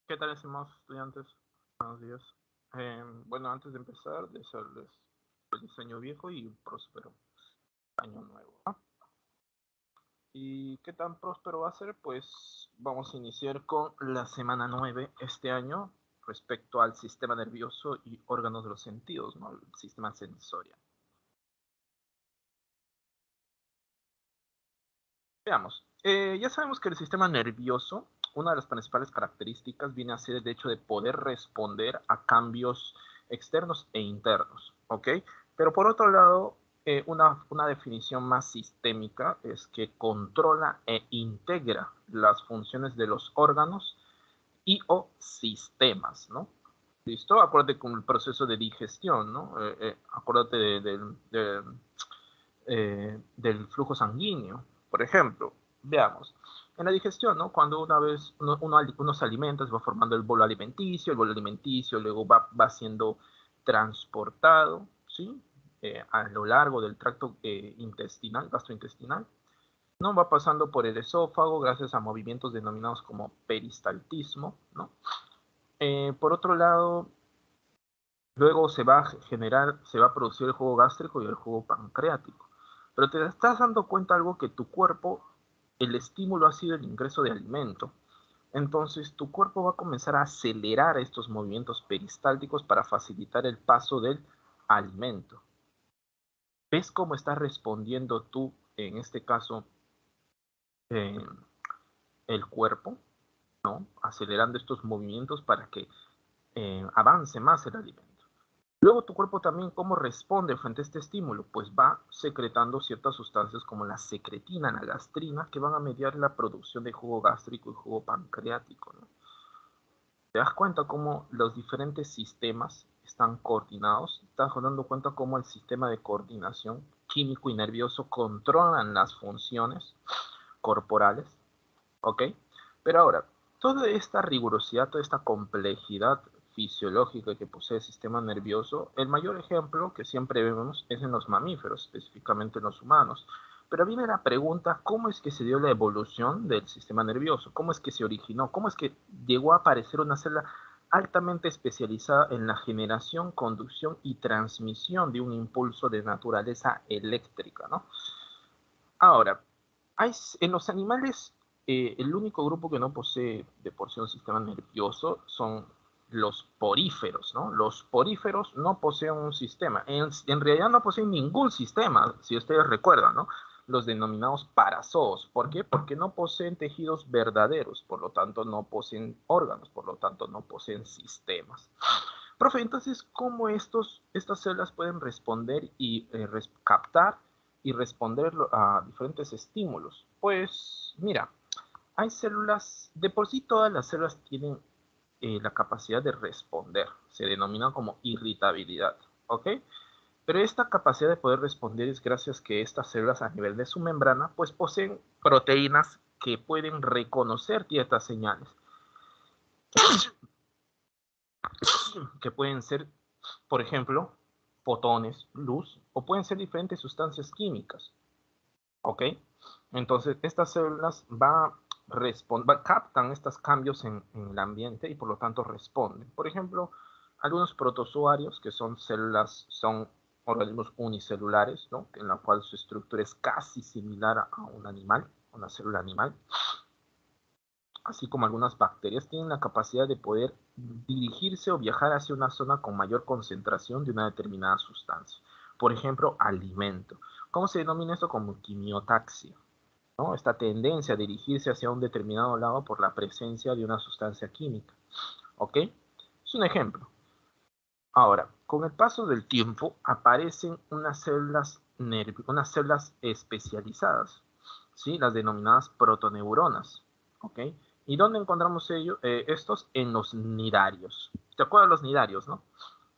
¿Qué tal, estimados estudiantes? Buenos días. Bueno, antes de empezar, desearles feliz año viejo y un próspero año nuevo, ¿no? ¿Y qué tan próspero va a ser? Pues vamos a iniciar con la semana 9 este año respecto al sistema nervioso y órganos de los sentidos, ¿no? El sistema sensorial. Veamos. Ya sabemos que el sistema nervioso, una de las principales características viene a ser el hecho de poder responder a cambios externos e internos, ¿ok? Pero por otro lado, una definición más sistémica es que controla e integra las funciones de los órganos y o sistemas, ¿no? ¿Listo? Acuérdate con el proceso de digestión, ¿no? Acuérdate del flujo sanguíneo. Por ejemplo, veamos, en la digestión, ¿no? Cuando una vez uno se alimenta, se va formando el bolo alimenticio luego va siendo transportado, ¿sí? A lo largo del tracto intestinal, gastrointestinal, ¿no? Va pasando por el esófago gracias a movimientos denominados como peristaltismo, ¿no? Por otro lado, luego se va a producir el jugo gástrico y el jugo pancreático. Pero te estás dando cuenta algo que tu cuerpo, el estímulo ha sido el ingreso de alimento. Entonces tu cuerpo va a comenzar a acelerar estos movimientos peristálticos para facilitar el paso del alimento. ¿Ves cómo estás respondiendo tú, en este caso, eh, el cuerpo, ¿no? Acelerando estos movimientos para que avance más el alimento. Luego tu cuerpo también, ¿cómo responde frente a este estímulo? Pues va secretando ciertas sustancias como la secretina, la gastrina, que van a mediar la producción de jugo gástrico y jugo pancreático, ¿no? ¿Te das cuenta cómo los diferentes sistemas están coordinados? ¿Te estás dando cuenta cómo el sistema de coordinación químico y nervioso controlan las funciones corporales? ¿Ok? Pero ahora, toda esta rigurosidad, toda esta complejidad fisiológica que posee el sistema nervioso, el mayor ejemplo que siempre vemos es en los mamíferos, específicamente en los humanos. Pero viene la pregunta, ¿cómo es que se dio la evolución del sistema nervioso? ¿Cómo es que se originó? ¿Cómo es que llegó a aparecer una célula altamente especializada en la generación, conducción y transmisión de un impulso de naturaleza eléctrica, ¿no? Ahora, en los animales, el único grupo que no posee de por sí un sistema nervioso son los poríferos, ¿no? Los poríferos no poseen un sistema. En realidad no poseen ningún sistema, si ustedes recuerdan, ¿no? Los denominados parazoos. ¿Por qué? Porque no poseen tejidos verdaderos, por lo tanto no poseen órganos, por lo tanto no poseen sistemas. Profe, entonces, ¿cómo estas células pueden responder y captar y responder a diferentes estímulos? Pues mira, hay células, de por sí todas las células tienen la capacidad de responder, se denomina como irritabilidad, ¿ok? Pero esta capacidad de poder responder es gracias que estas células a nivel de su membrana pues poseen proteínas que pueden reconocer ciertas señales, que pueden ser, por ejemplo, fotones, luz, o pueden ser diferentes sustancias químicas, ¿ok? Entonces, estas células captan estos cambios en el ambiente y por lo tanto responden. Por ejemplo, algunos protozoarios, que son células, son organismos unicelulares, ¿no? En la cual su estructura es casi similar a un animal, una célula animal, así como algunas bacterias, tienen la capacidad de poder dirigirse o viajar hacia una zona con mayor concentración de una determinada sustancia. Por ejemplo, alimento. ¿Cómo se denomina esto? Como quimiotaxia, ¿no? Esta tendencia a dirigirse hacia un determinado lado por la presencia de una sustancia química. ¿Ok? Es un ejemplo. Ahora, con el paso del tiempo aparecen unas células especializadas, ¿sí? Las denominadas protoneuronas, ¿ok? ¿Y dónde encontramos estos? En los nidarios. ¿Te acuerdas de los nidarios, no?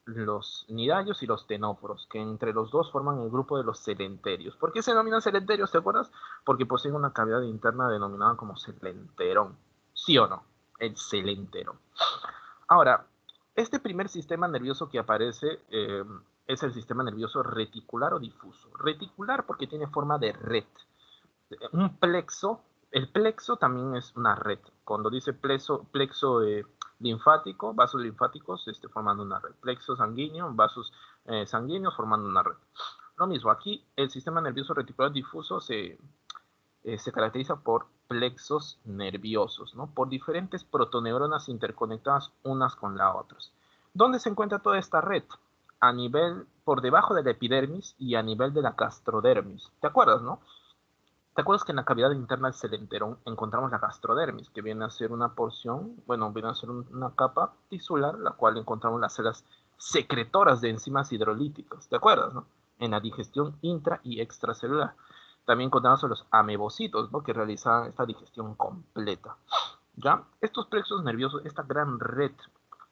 Los nidarios y los tenóforos, que entre los dos forman el grupo de los celenterios. ¿Por qué se denominan celenterios, te acuerdas? Porque poseen una cavidad interna denominada como celenterón. ¿Sí o no? El celenterón. Ahora, este primer sistema nervioso que aparece es el sistema nervioso reticular o difuso. Reticular porque tiene forma de red. Un plexo, el plexo también es una red. Cuando dice plexo linfático, vasos linfáticos formando una red, plexo sanguíneo, vasos sanguíneos formando una red. Lo mismo, aquí el sistema nervioso reticular difuso se caracteriza por plexos nerviosos, ¿no? Por diferentes protoneuronas interconectadas unas con las otras. ¿Dónde se encuentra toda esta red? A nivel, por debajo de la epidermis y a nivel de la gastrodermis. ¿Te acuerdas, no? ¿Te acuerdas que en la cavidad interna del celenterón encontramos la gastrodermis, que viene a ser una porción, bueno, viene a ser una capa tisular, la cual encontramos las células secretoras de enzimas hidrolíticas? ¿Te acuerdas, no? En la digestión intra y extracelular. También encontramos a los amebocitos, ¿no? Que realizan esta digestión completa. ¿Ya? Estos plexos nerviosos, esta gran red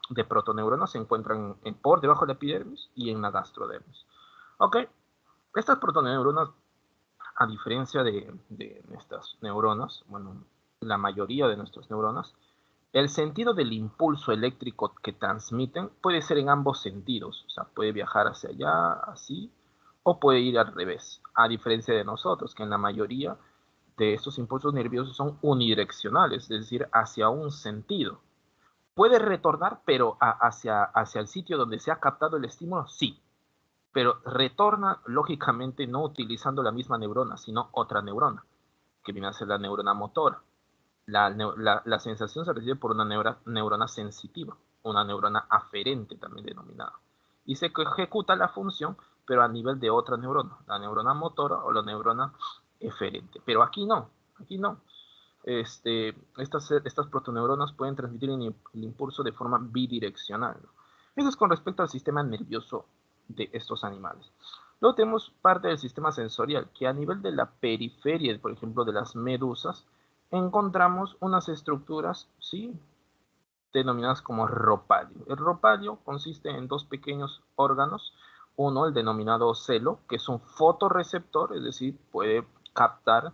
de protoneuronas se encuentran por debajo de la epidermis y en la gastrodermis. ¿Ok? Estas protoneuronas, a diferencia de estas neuronas, bueno, la mayoría de nuestras neuronas, el sentido del impulso eléctrico que transmiten puede ser en ambos sentidos, o sea, puede viajar hacia allá, así, o puede ir al revés, a diferencia de nosotros, que en la mayoría de estos impulsos nerviosos son unidireccionales, es decir, hacia un sentido. ¿Puede retornar, pero hacia el sitio donde se ha captado el estímulo? Sí, pero retorna lógicamente no utilizando la misma neurona, sino otra neurona, que viene a ser la neurona motora. La sensación se recibe por una neurona sensitiva, una neurona aferente también denominada, y se ejecuta la función, pero a nivel de otra neurona, la neurona motora o la neurona eferente. Pero aquí no, aquí no. Estas protoneuronas pueden transmitir el impulso de forma bidireccional. Eso es con respecto al sistema nervioso de estos animales. Luego tenemos parte del sistema sensorial, que a nivel de la periferia, por ejemplo, de las medusas, encontramos unas estructuras, ¿sí?, denominadas como ropario. El ropario consiste en dos pequeños órganos, uno el denominado celo, que es un fotorreceptor, es decir, puede captar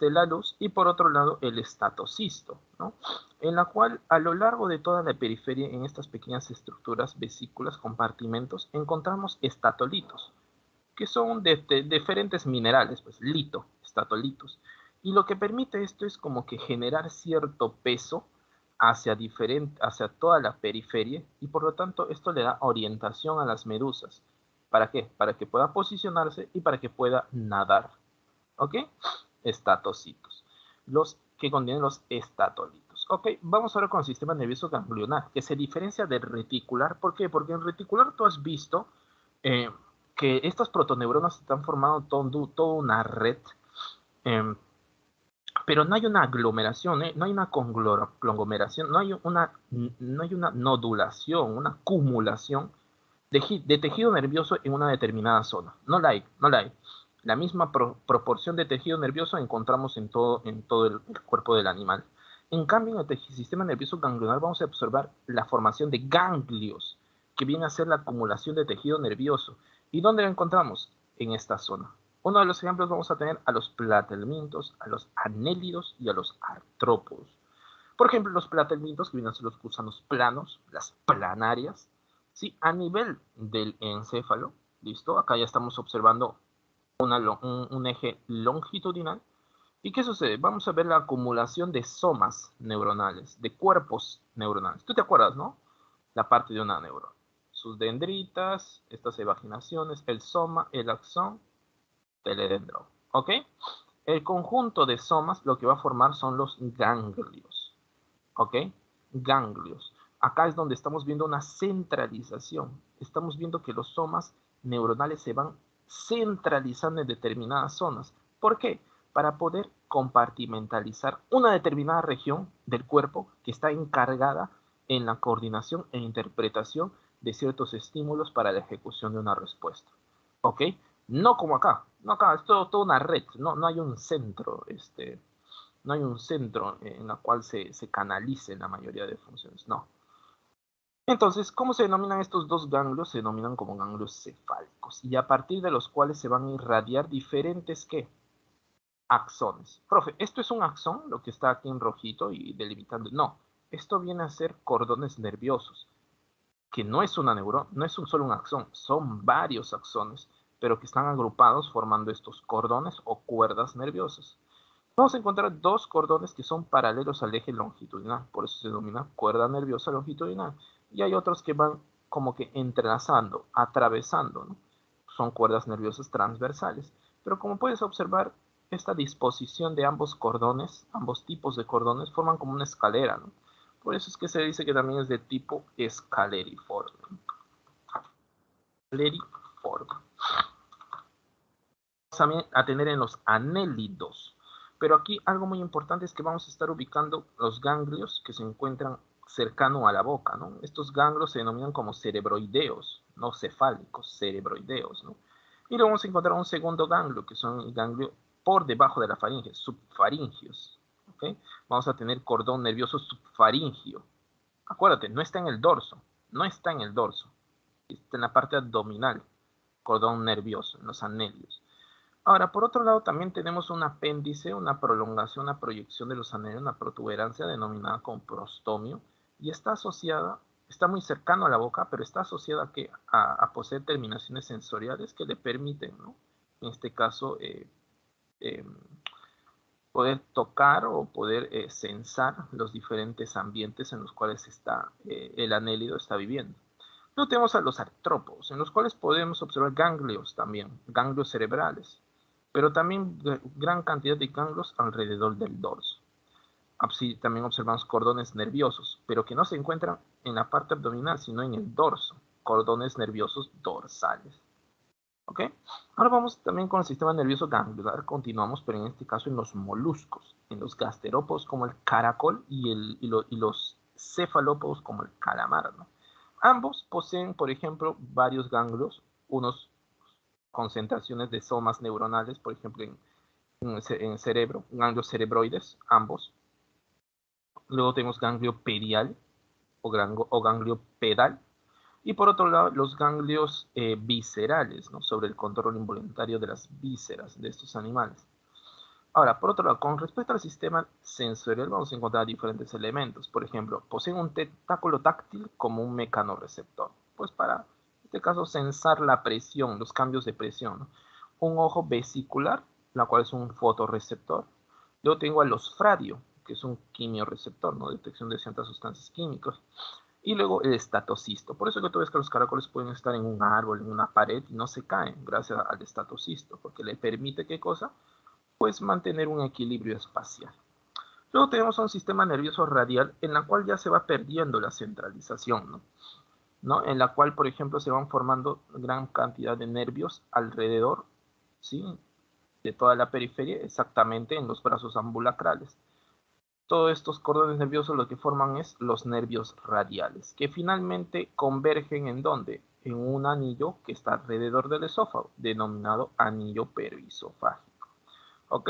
la luz, y por otro lado el estatocisto, ¿no?, en la cual a lo largo de toda la periferia, en estas pequeñas estructuras, vesículas, compartimentos, encontramos estatolitos, que son de diferentes minerales, pues lito, estatolitos. Y lo que permite esto es como que generar cierto peso hacia toda la periferia, y por lo tanto esto le da orientación a las medusas. ¿Para qué? Para que pueda posicionarse y para que pueda nadar. ¿Ok? Estatocitos. Los que contienen los estatolitos. Ok, vamos ahora con el sistema nervioso ganglionar, que se diferencia del reticular. ¿Por qué? Porque en reticular tú has visto que estas protoneuronas están formando toda una red, eh, pero no hay una aglomeración, no hay una conglomeración, no hay una nodulación, una acumulación de tejido nervioso en una determinada zona. No la hay, no la hay. La misma proporción de tejido nervioso encontramos en todo el cuerpo del animal. En cambio, en el sistema nervioso ganglionar vamos a observar la formación de ganglios, que viene a ser la acumulación de tejido nervioso. ¿Y dónde lo encontramos? En esta zona. Uno de los ejemplos vamos a tener a los platelmintos, a los anélidos y a los artrópodos. Por ejemplo, los platelmintos, que vienen a ser los gusanos planos, las planarias, ¿sí?, a nivel del encéfalo, ¿listo? Acá ya estamos observando un eje longitudinal. ¿Y qué sucede? Vamos a ver la acumulación de somas neuronales, de cuerpos neuronales. ¿Tú te acuerdas, no? La parte de una neurona. Sus dendritas, estas evaginaciones, el soma, el axón, teledendrón. ¿Ok? El conjunto de somas lo que va a formar son los ganglios. ¿Ok? Ganglios. Acá es donde estamos viendo una centralización. Estamos viendo que los somas neuronales se van centralizando en determinadas zonas. ¿Por qué? Para poder compartimentalizar una determinada región del cuerpo que está encargada en la coordinación e interpretación de ciertos estímulos para la ejecución de una respuesta. ¿Ok? No como acá. No acá, es toda una red. No hay un centro, no hay un centro en el cual se canalice la mayoría de funciones, no. Entonces, ¿cómo se denominan estos dos ganglios? Se denominan como ganglios cefálicos, y a partir de los cuales se van a irradiar diferentes, ¿qué?, axones. Profe, ¿esto es un axón, lo que está aquí en rojito y delimitando? No, esto viene a ser cordones nerviosos, que no es una neurona, no es solo un axón, son varios axones, pero que están agrupados formando estos cordones o cuerdas nerviosas. vamos a encontrar dos cordones que son paralelos al eje longitudinal, por eso se denomina cuerda nerviosa longitudinal. Y hay otros que van como que entrelazando, atravesando, ¿no? Son cuerdas nerviosas transversales. Pero como puedes observar, esta disposición de ambos cordones, ambos tipos de cordones, forman como una escalera, ¿no? Por eso es que se dice que también es de tipo escaleriforme. Escaleriforme. Vamos a tener en los anélidos. Pero aquí algo muy importante es que vamos a estar ubicando los ganglios que se encuentran cercano a la boca, ¿no? Estos ganglios se denominan como cerebroideos, no cefálicos, cerebroideos, ¿no? Y luego vamos a encontrar un segundo ganglio, que son el ganglio por debajo de la faringe, subfaringios, ¿ok? Vamos a tener cordón nervioso subfaringio. Acuérdate, no está en el dorso, no está en el dorso, está en la parte abdominal, cordón nervioso, en los anélidos. Ahora, por otro lado, también tenemos un apéndice, una prolongación, una proyección de los anélidos, una protuberancia denominada como prostomio, y está asociada, está muy cercano a la boca, pero está asociada a poseer terminaciones sensoriales que le permiten, ¿no? En este caso, poder tocar o poder sensar los diferentes ambientes en los cuales el anélido está viviendo. Luego tenemos a los artrópodos, en los cuales podemos observar ganglios también, ganglios cerebrales, pero también gran cantidad de ganglios alrededor del dorso. Así también observamos cordones nerviosos, pero que no se encuentran en la parte abdominal, sino en el dorso, cordones nerviosos dorsales. ¿Ok? Ahora vamos también con el sistema nervioso ganglionar, continuamos, pero en este caso en los moluscos, en los gasterópodos como el caracol y los cefalópodos como el calamar, ¿no? Ambos poseen, por ejemplo, varios ganglios, unos concentraciones de somas neuronales, por ejemplo, en el cerebro, ganglios cerebroides, ambos. Luego tenemos ganglio perial o ganglio pedal. Y por otro lado, los ganglios viscerales, ¿no? Sobre el control involuntario de las vísceras de estos animales. Ahora, por otro lado, con respecto al sistema sensorial, vamos a encontrar diferentes elementos. Por ejemplo, poseen un tentáculo táctil como un mecanorreceptor. Pues para, en este caso, sensar la presión, los cambios de presión, ¿no? Un ojo vesicular, la cual es un fotorreceptor. Luego tengo a los fradio, que es un quimioreceptor, ¿no? Detección de ciertas sustancias químicas. Y luego el estatocisto. Por eso que tú ves que los caracoles pueden estar en un árbol, en una pared, y no se caen gracias al estatocisto, porque le permite, ¿qué cosa? Pues mantener un equilibrio espacial. Luego tenemos un sistema nervioso radial en la cual ya se va perdiendo la centralización, ¿no? En la cual, por ejemplo, se van formando gran cantidad de nervios alrededor, ¿sí? De toda la periferia, exactamente en los brazos ambulacrales. Todos estos cordones nerviosos lo que forman es los nervios radiales, que finalmente convergen ¿en dónde? En un anillo que está alrededor del esófago, denominado anillo periesofágico. ¿Ok?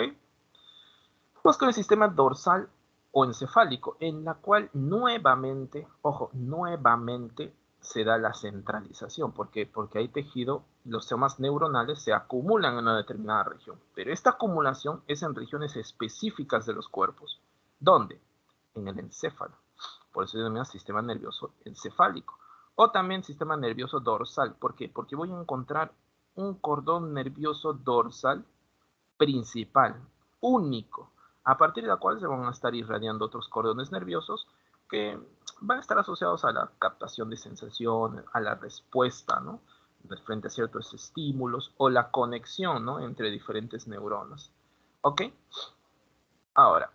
Vamos con el sistema dorsal o encefálico, en la cual nuevamente, ojo, nuevamente se da la centralización. ¿Por qué? Porque hay tejido, los somas neuronales se acumulan en una determinada región, pero esta acumulación es en regiones específicas de los cuerpos. ¿Dónde? En el encéfalo. Por eso se denomina sistema nervioso encefálico. O también sistema nervioso dorsal. ¿Por qué? Porque voy a encontrar un cordón nervioso dorsal principal, único, a partir de la cual se van a estar irradiando otros cordones nerviosos que van a estar asociados a la captación de sensación, a la respuesta, ¿no? Frente a ciertos estímulos o la conexión, ¿no? Entre diferentes neuronas. ¿Ok? Ahora,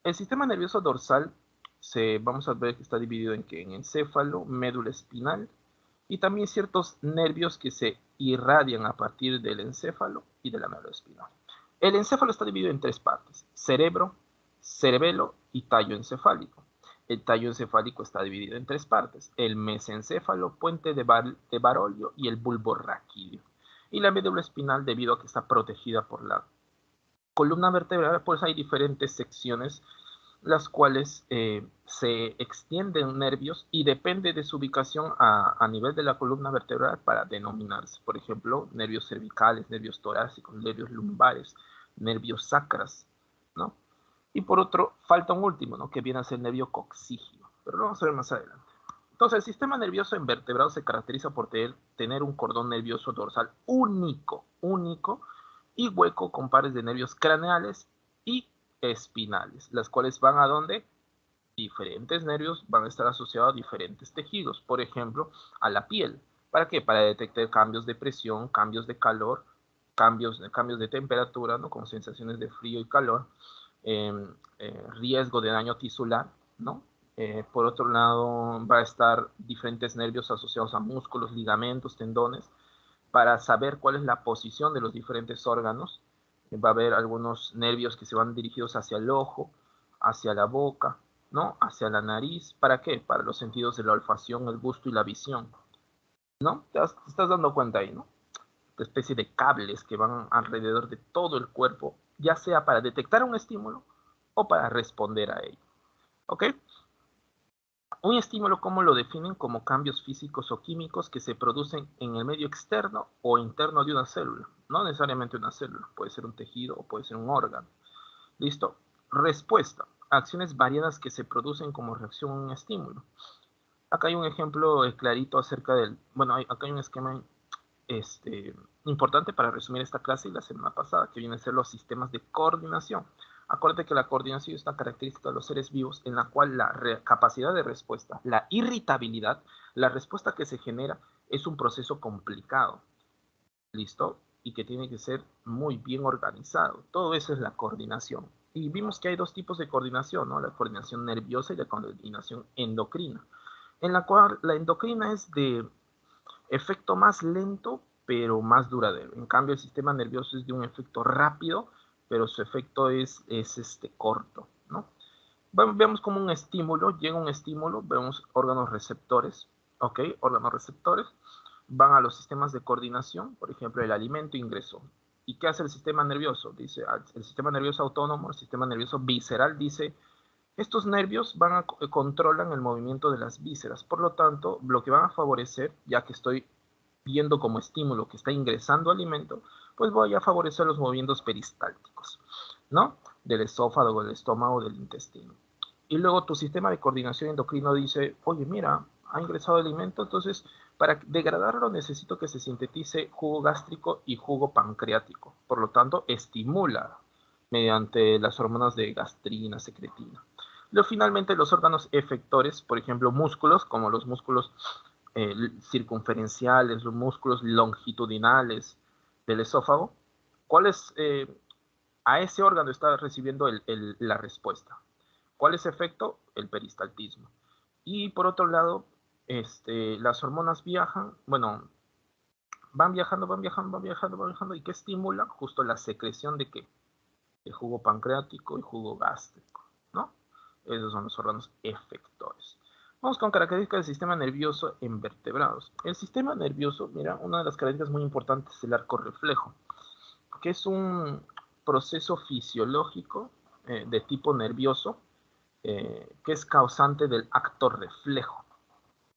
el sistema nervioso dorsal vamos a ver que está dividido en encéfalo, médula espinal y también ciertos nervios que se irradian a partir del encéfalo y de la médula espinal. El encéfalo está dividido en tres partes: cerebro, cerebelo y tallo encefálico. El tallo encefálico está dividido en tres partes: el mesencéfalo, puente de Barolio y el bulbo raquídeo. Y la médula espinal, debido a que está protegida por la columna vertebral, pues hay diferentes secciones las cuales se extienden nervios y depende de su ubicación a nivel de la columna vertebral para denominarse. Por ejemplo, nervios cervicales, nervios torácicos, nervios lumbares, nervios sacras, ¿no? Y por otro, falta un último, ¿no? Que viene a ser el nervio coccígeo, pero lo vamos a ver más adelante. Entonces, el sistema nervioso invertebrado se caracteriza por tener un cordón nervioso dorsal único y hueco con pares de nervios craneales y espinales, las cuales van a donde diferentes nervios van a estar asociados a diferentes tejidos, por ejemplo, a la piel. ¿Para qué? Para detectar cambios de presión, cambios de calor, cambios de temperatura, ¿no? Como sensaciones de frío y calor, riesgo de daño tisular, ¿no? Por otro lado, va a estar diferentes nervios asociados a músculos, ligamentos, tendones, para saber cuál es la posición de los diferentes órganos. Va a haber algunos nervios que se van dirigidos hacia el ojo, hacia la boca, ¿no? Hacia la nariz. ¿Para qué? Para los sentidos de la olfacción, el gusto y la visión, ¿no? Te estás dando cuenta ahí, ¿no? Esta especie de cables que van alrededor de todo el cuerpo, ya sea para detectar un estímulo o para responder a ello. ¿Ok? Un estímulo, ¿cómo lo definen? Como cambios físicos o químicos que se producen en el medio externo o interno de una célula. No necesariamente una célula, puede ser un tejido o puede ser un órgano. ¿Listo? Respuesta. Acciones variadas que se producen como reacción a un estímulo. Acá hay un ejemplo clarito acerca del... Bueno, acá hay un esquema importante para resumir esta clase y la semana pasada, que vienen a ser los sistemas de coordinación. Acuérdate que la coordinación es una característica de los seres vivos en la cual la capacidad de respuesta, la irritabilidad, la respuesta que se genera es un proceso complicado, ¿listo? Y que tiene que ser muy bien organizado. Todo eso es la coordinación. Y vimos que hay dos tipos de coordinación, ¿no? La coordinación nerviosa y la coordinación endocrina, en la cual la endocrina es de efecto más lento, pero más duradero. En cambio, el sistema nervioso es de un efecto rápido, pero su efecto es corto, ¿no? Bueno, vemos como un estímulo, llega un estímulo, vemos órganos receptores, ¿ok? Órganos receptores van a los sistemas de coordinación, por ejemplo, el alimento ingresó. ¿Y qué hace el sistema nervioso? Dice, el sistema nervioso autónomo, el sistema nervioso visceral, dice, estos nervios controlan el movimiento de las vísceras, por lo tanto, lo que van a favorecer, ya que estoy viendo como estímulo que está ingresando alimento, pues voy a favorecer los movimientos peristálticos, ¿no? Del esófago, del estómago, del intestino. Y luego tu sistema de coordinación endocrino dice, oye, mira, ha ingresado alimento, entonces para degradarlo necesito que se sintetice jugo gástrico y jugo pancreático. Por lo tanto, estimula mediante las hormonas de gastrina, secretina. Luego, finalmente, los órganos efectores, por ejemplo, músculos, como los músculos circunferenciales, los músculos longitudinales del esófago, ¿cuál es, a ese órgano está recibiendo la respuesta? ¿Cuál es efecto? El peristaltismo. Y por otro lado, las hormonas viajan, bueno, van viajando, van viajando, van viajando, van viajando, ¿y qué estimula? Justo la secreción de qué? De jugo pancreático y jugo gástrico, ¿no? Esos son los órganos efectores. Vamos con características del sistema nervioso en vertebrados. El sistema nervioso, mira, una de las características muy importantes es el arco reflejo, que es un proceso fisiológico de tipo nervioso que es causante del acto reflejo,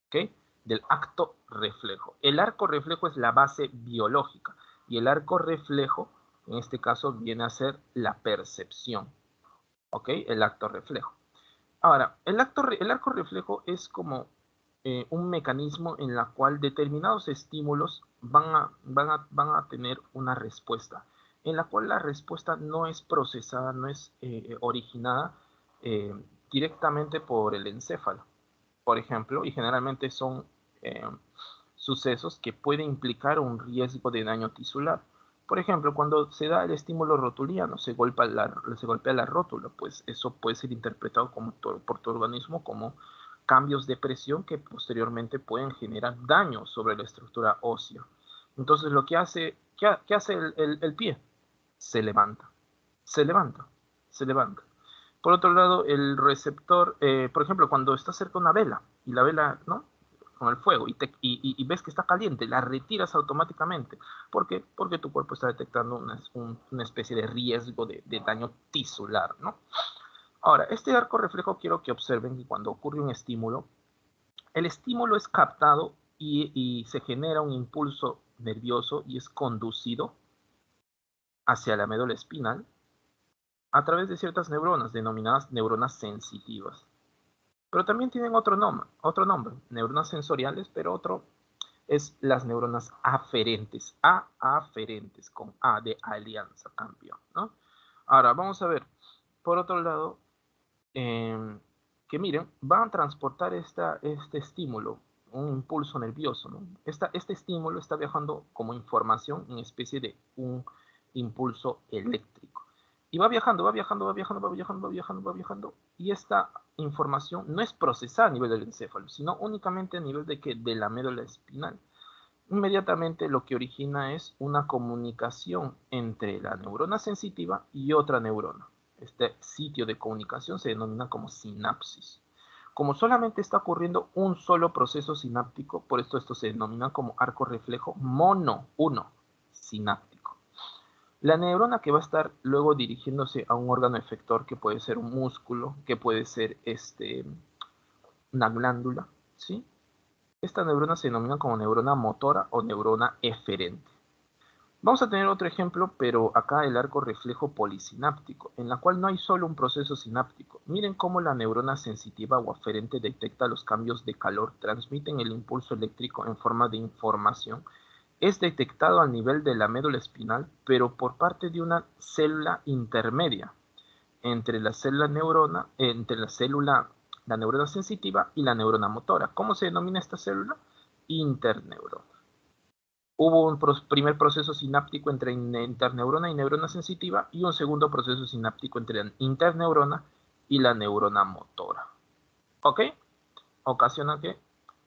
¿ok? Del acto reflejo. El arco reflejo es la base biológica y el arco reflejo, en este caso, viene a ser la percepción, ¿ok? El acto reflejo. Ahora, el arco reflejo es como un mecanismo en la cual determinados estímulos van a tener una respuesta, en la cual la respuesta no es procesada, no es originada eh, directamente por el encéfalo, por ejemplo, y generalmente son eh, sucesos que pueden implicar un riesgo de daño tisular. Por ejemplo, cuando se da el estímulo rotuliano, se golpea la rótula, pues eso puede ser interpretado por tu organismo como cambios de presión que posteriormente pueden generar daño sobre la estructura ósea. Entonces, lo que hace, ¿qué hace el pie? Se levanta, se levanta, se levanta. Por otro lado, el receptor, por ejemplo, cuando estás cerca de una vela y la vela, ¿no? Con el fuego y ves que está caliente, la retiras automáticamente. ¿Por qué? Porque tu cuerpo está detectando una especie de riesgo de daño tisular, ¿no? Ahora, este arco reflejo quiero que observen que cuando ocurre un estímulo, el estímulo es captado y se genera un impulso nervioso y es conducido hacia la médula espinal a través de ciertas neuronas denominadas neuronas sensitivas. Pero también tienen otro nombre, neuronas sensoriales, pero otro es las neuronas aferentes, aferentes, con A de alianza, campeón, ¿no? Ahora, vamos a ver, por otro lado, que miren, van a transportar este estímulo, un impulso nervioso, ¿no? Este estímulo está viajando como información en especie de un impulso eléctrico. Y va viajando, va viajando, va viajando, va viajando, va viajando, va viajando. Y esta información no es procesada a nivel del encéfalo, sino únicamente a nivel de la médula espinal. Inmediatamente lo que origina es una comunicación entre la neurona sensitiva y otra neurona. Este sitio de comunicación se denomina como sinapsis. Como solamente está ocurriendo un solo proceso sináptico, por esto se denomina como arco reflejo mono, uno, sináptico. La neurona que va a estar luego dirigiéndose a un órgano efector, que puede ser un músculo, que puede ser una glándula, ¿sí? Esta neurona se denomina como neurona motora o neurona eferente. Vamos a tener otro ejemplo, pero acá el arco reflejo polisináptico, en la cual no hay solo un proceso sináptico. Miren cómo la neurona sensitiva o aferente detecta los cambios de calor, transmiten el impulso eléctrico en forma de información. Es detectado al nivel de la médula espinal, pero por parte de una célula intermedia entre la la neurona sensitiva y la neurona motora. ¿Cómo se denomina esta célula? Interneurona. Hubo un primer proceso sináptico entre interneurona y neurona sensitiva y un segundo proceso sináptico entre interneurona y la neurona motora. ¿Ok? Ocasiona que,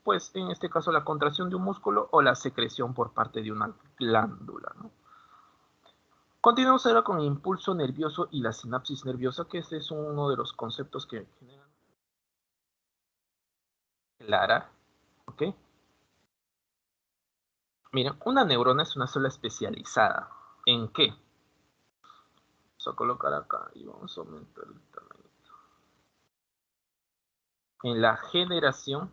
pues en este caso, la contracción de un músculo o la secreción por parte de una glándula, ¿no? Continuamos ahora con el impulso nervioso y la sinapsis nerviosa, que este es uno de los conceptos que generan clara, ¿ok? Miren, una neurona es una célula especializada. ¿En qué? Vamos a colocar acá y vamos a aumentar el tamaño. En la generación,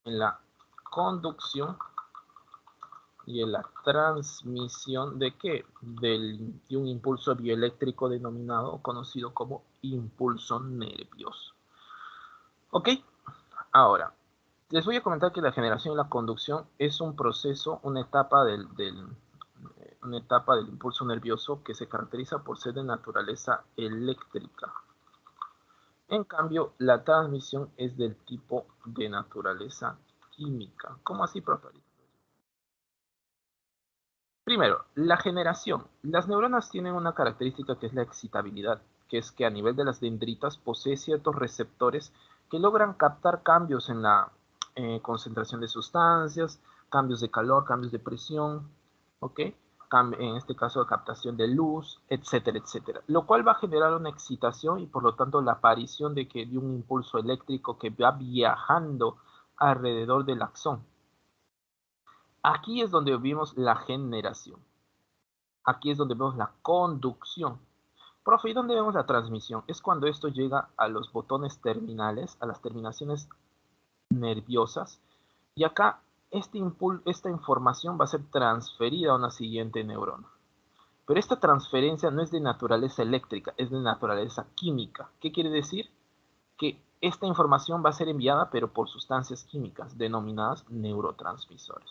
en la conducción y en la transmisión ¿de qué? De un impulso bioeléctrico denominado o conocido como impulso nervioso. ¿Ok? Ahora, les voy a comentar que la generación y la conducción es un proceso, una etapa del impulso nervioso que se caracteriza por ser de naturaleza eléctrica. En cambio, la transmisión es del tipo de naturaleza química. ¿Cómo así, profe? Primero, la generación. Las neuronas tienen una característica que es la excitabilidad, que es que a nivel de las dendritas posee ciertos receptores que logran captar cambios en la concentración de sustancias, cambios de calor, cambios de presión, ¿ok? En este caso, captación de luz, etcétera, etcétera. Lo cual va a generar una excitación y por lo tanto la aparición de un impulso eléctrico que va viajando alrededor del axón. Aquí es donde vimos la generación. Aquí es donde vemos la conducción. Profe, ¿y dónde vemos la transmisión? Es cuando esto llega a los botones terminales, a las terminaciones nerviosas. Y acá esta información va a ser transferida a una siguiente neurona. Pero esta transferencia no es de naturaleza eléctrica, es de naturaleza química. ¿Qué quiere decir? Que esta información va a ser enviada, pero por sustancias químicas denominadas neurotransmisores.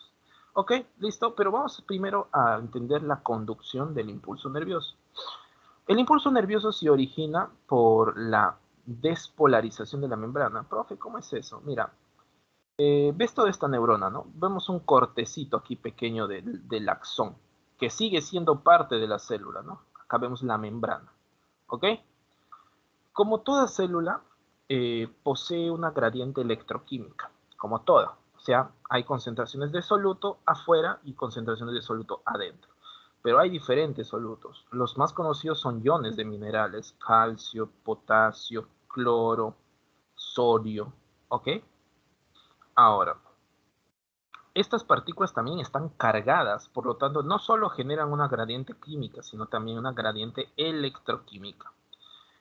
Ok, listo, pero vamos primero a entender la conducción del impulso nervioso. El impulso nervioso se origina por la despolarización de la membrana. Profe, ¿cómo es eso? Mira, ves toda esta neurona, ¿no? Vemos un cortecito aquí pequeño del axón, que sigue siendo parte de la célula, ¿no? Acá vemos la membrana, ¿ok? Como toda célula, posee una gradiente electroquímica, como toda. O sea, hay concentraciones de soluto afuera y concentraciones de soluto adentro. Pero hay diferentes solutos. Los más conocidos son iones de minerales, calcio, potasio, cloro, sodio, ¿ok? Ahora, estas partículas también están cargadas, por lo tanto, no solo generan una gradiente química, sino también una gradiente electroquímica.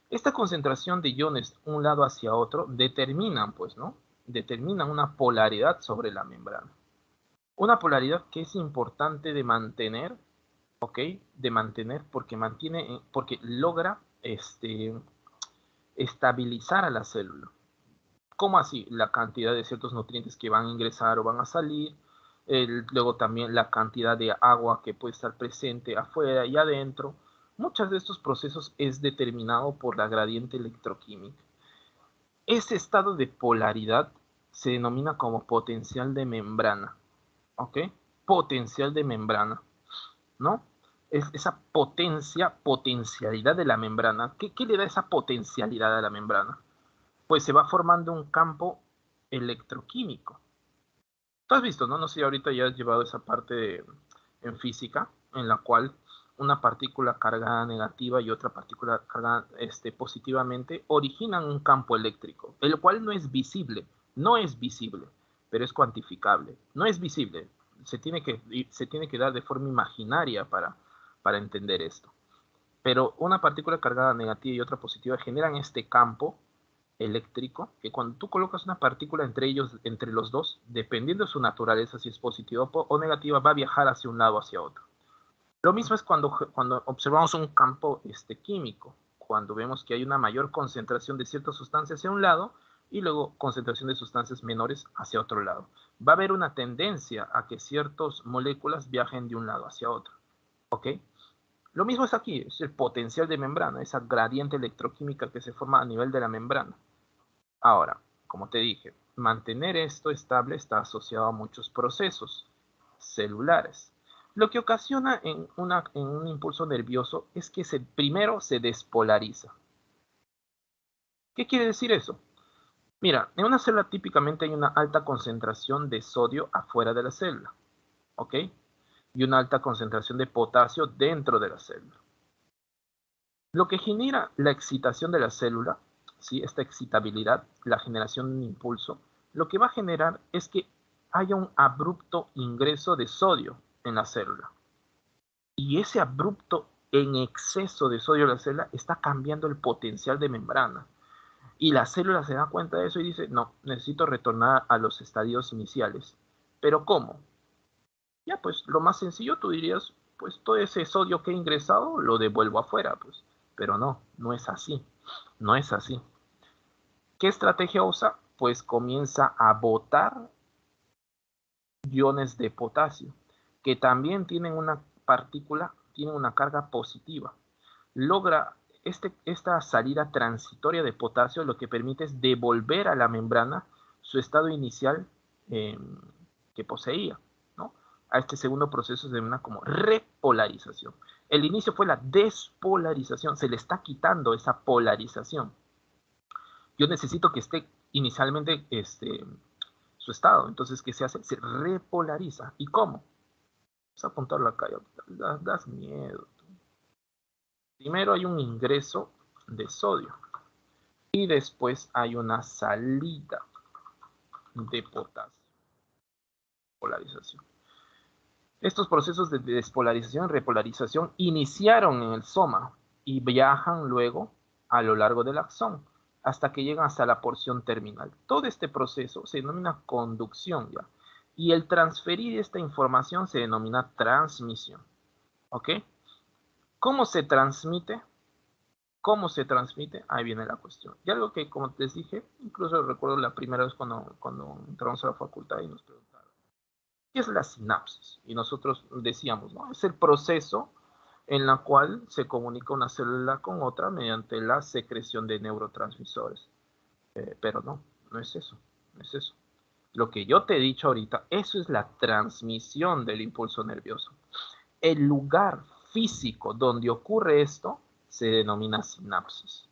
Esta concentración de iones un lado hacia otro determinan, pues, ¿no? Determinan una polaridad sobre la membrana. Una polaridad que es importante de mantener, ¿ok? De mantener porque logra estabilizar a la célula. ¿Cómo así? La cantidad de ciertos nutrientes que van a ingresar o van a salir, luego también la cantidad de agua que puede estar presente afuera y adentro. Muchos de estos procesos es determinado por la gradiente electroquímica. Ese estado de polaridad se denomina como potencial de membrana, ¿ok? Potencial de membrana, ¿no? Es esa potencialidad de la membrana. ¿Qué le da esa potencialidad a la membrana? Pues se va formando un campo electroquímico. Tú has visto, ¿no? No sé si ahorita ya has llevado esa parte en física, en la cual una partícula cargada negativa y otra partícula cargada positivamente originan un campo eléctrico, el cual no es visible, pero es cuantificable. No es visible, se tiene que dar de forma imaginaria para entender esto. Pero una partícula cargada negativa y otra positiva generan este campo eléctrico, que cuando tú colocas una partícula entre los dos, dependiendo de su naturaleza, si es positiva o negativa, va a viajar hacia un lado o hacia otro. Lo mismo es cuando observamos un campo químico, cuando vemos que hay una mayor concentración de ciertas sustancias hacia un lado y luego concentración de sustancias menores hacia otro lado. Va a haber una tendencia a que ciertas moléculas viajen de un lado hacia otro. ¿Ok? Lo mismo es aquí, es el potencial de membrana, esa gradiente electroquímica que se forma a nivel de la membrana. Ahora, como te dije, mantener esto estable está asociado a muchos procesos celulares. Lo que ocasiona en un impulso nervioso es que primero se despolariza. ¿Qué quiere decir eso? Mira, en una célula típicamente hay una alta concentración de sodio afuera de la célula, ¿ok? Y una alta concentración de potasio dentro de la célula. Lo que genera la excitación de la célula, ¿sí? Esta excitabilidad, la generación de un impulso, lo que va a generar es que haya un abrupto ingreso de sodio en la célula. Y ese abrupto en exceso de sodio en la célula está cambiando el potencial de membrana. Y la célula se da cuenta de eso y dice, no, necesito retornar a los estadios iniciales. ¿Pero cómo? Ya, pues lo más sencillo, tú dirías, pues todo ese sodio que he ingresado lo devuelvo afuera, pues. Pero no, no es así. No es así. ¿Qué estrategia usa? Pues comienza a botar iones de potasio, que también tienen tienen una carga positiva. Logra esta salida transitoria de potasio, lo que permite es devolver a la membrana su estado inicial que poseía, ¿no? A este segundo proceso se denomina como repolarización. El inicio fue la despolarización, se le está quitando esa polarización. Yo necesito que esté inicialmente su estado, entonces ¿qué se hace? Se repolariza. ¿Y cómo? Vamos a apuntarlo acá, das miedo. Primero hay un ingreso de sodio y después hay una salida de potasio. Polarización. Estos procesos de despolarización y repolarización iniciaron en el soma y viajan luego a lo largo del axón hasta que llegan hasta la porción terminal. Todo este proceso se denomina conducción ya, y el transferir esta información se denomina transmisión. ¿Ok? ¿Cómo se transmite? ¿Cómo se transmite? Ahí viene la cuestión. Y algo que, como les dije, incluso recuerdo la primera vez cuando entramos a la facultad y nos preguntaron, ¿qué es la sinapsis? Y nosotros decíamos, ¿no? Es el proceso en la cual se comunica una célula con otra mediante la secreción de neurotransmisores. Pero no es eso, no es eso. Lo que yo te he dicho ahorita, eso es la transmisión del impulso nervioso. El lugar físico donde ocurre esto se denomina sinapsis.